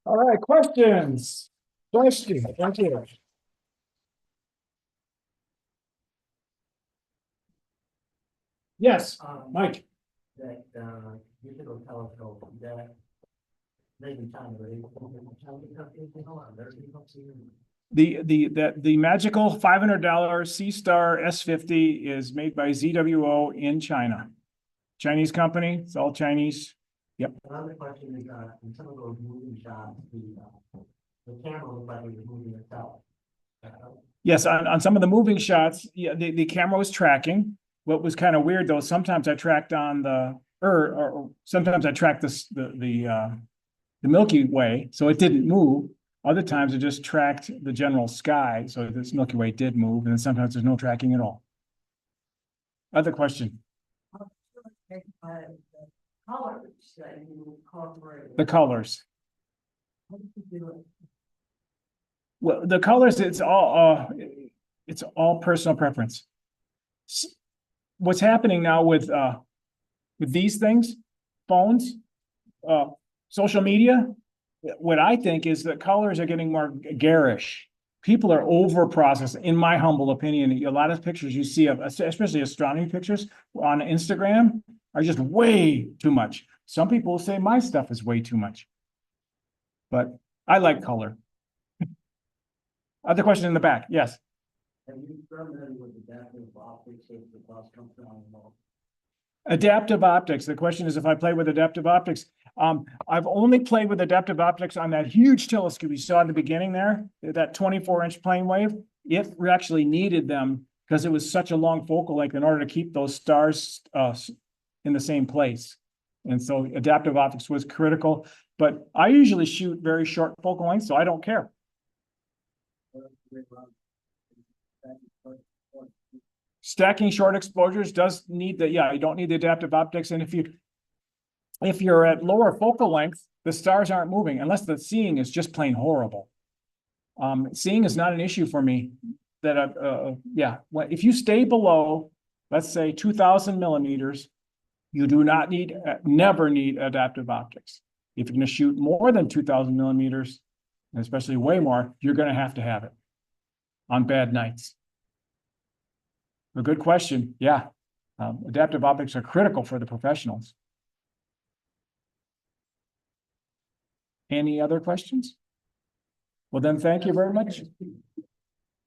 All right, questions? Question, thank you. Yes, Mike. That, digital telescope, that made in China, right? The magical $500 C-Star S50 is made by ZWO in China. Chinese company, it's all Chinese. Yep. Another question is, in some of those moving shots, the camera looked like it was moving itself. Yes, on some of the moving shots, yeah, the camera was tracking. What was kind of weird though, sometimes I tracked on or sometimes I tracked the Milky Way, so it didn't move. Other times it just tracked the general sky, so this Milky Way did move, and then sometimes there's no tracking at all. Other question? Colors that you incorporate. The colors. How did you do it? Well, the colors, it's all personal preference. What's happening now with these things, phones, social media, what I think is that colors are getting more garish. People are over processing, in my humble opinion. A lot of pictures you see of, especially astronomy pictures on Instagram, are just way too much. Some people will say my stuff is way too much. But I like color. Other question in the back, yes. Have you experimented with adaptive optics as the class comes down? Adaptive optics. The question is if I play with adaptive optics. I've only played with adaptive optics on that huge telescope you saw in the beginning there, that 24-inch plane wave. It actually needed them because it was such a long focal length in order to keep those stars in the same place. And so adaptive optics was critical, but I usually shoot very short focal lengths, so I don't care. Stacking short exposures does need the, yeah, you don't need the adaptive optics. And if you're at lower focal length, the stars aren't moving unless the seeing is just plain horrible. Seeing is not an issue for me. If you stay below, let's say 2000 millimeters, you do not need, never need adaptive optics. If you're going to shoot more than 2000 millimeters, especially way more, you're going to have it on bad nights. A good question. Yeah. Adaptive optics are critical for the professionals. Any other questions? Well, then, thank you very much.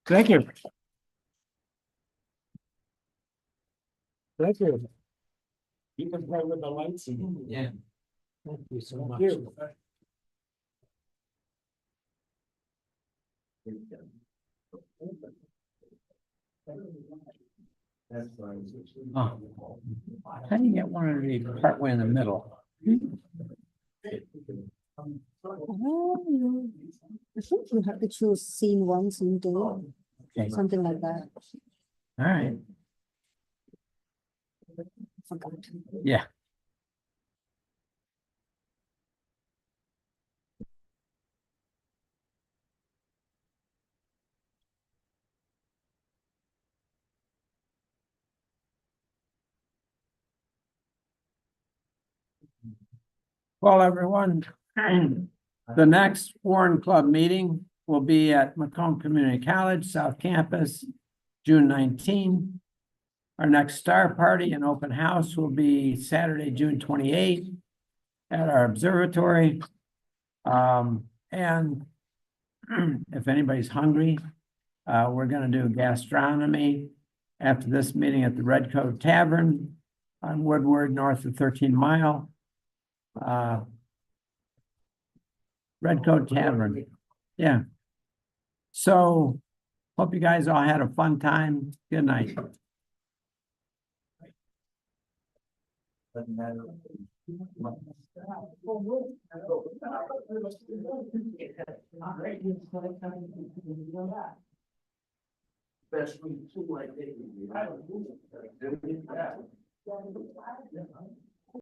Thank you. Thank you. You can play with the lights. Yeah. Thank you so much. Oh. How do you get one of these partway in the middle? I think you have to choose scene 1, scene 2, Okay. something like that. All right. Forgot. Yeah. Well, everyone, the next Warren Club meeting will be at Macomb Community College, South Campus, June 19. Our next star party and open house will be Saturday, June 28 at our observatory. And if anybody's hungry, we're going to do gastronomy after this meeting at the Red Coat Tavern on Woodward, north of 13 Mile. Red Coat Tavern. Yeah. So hope you guys all had a fun time. Good night. Doesn't matter. Especially two like they.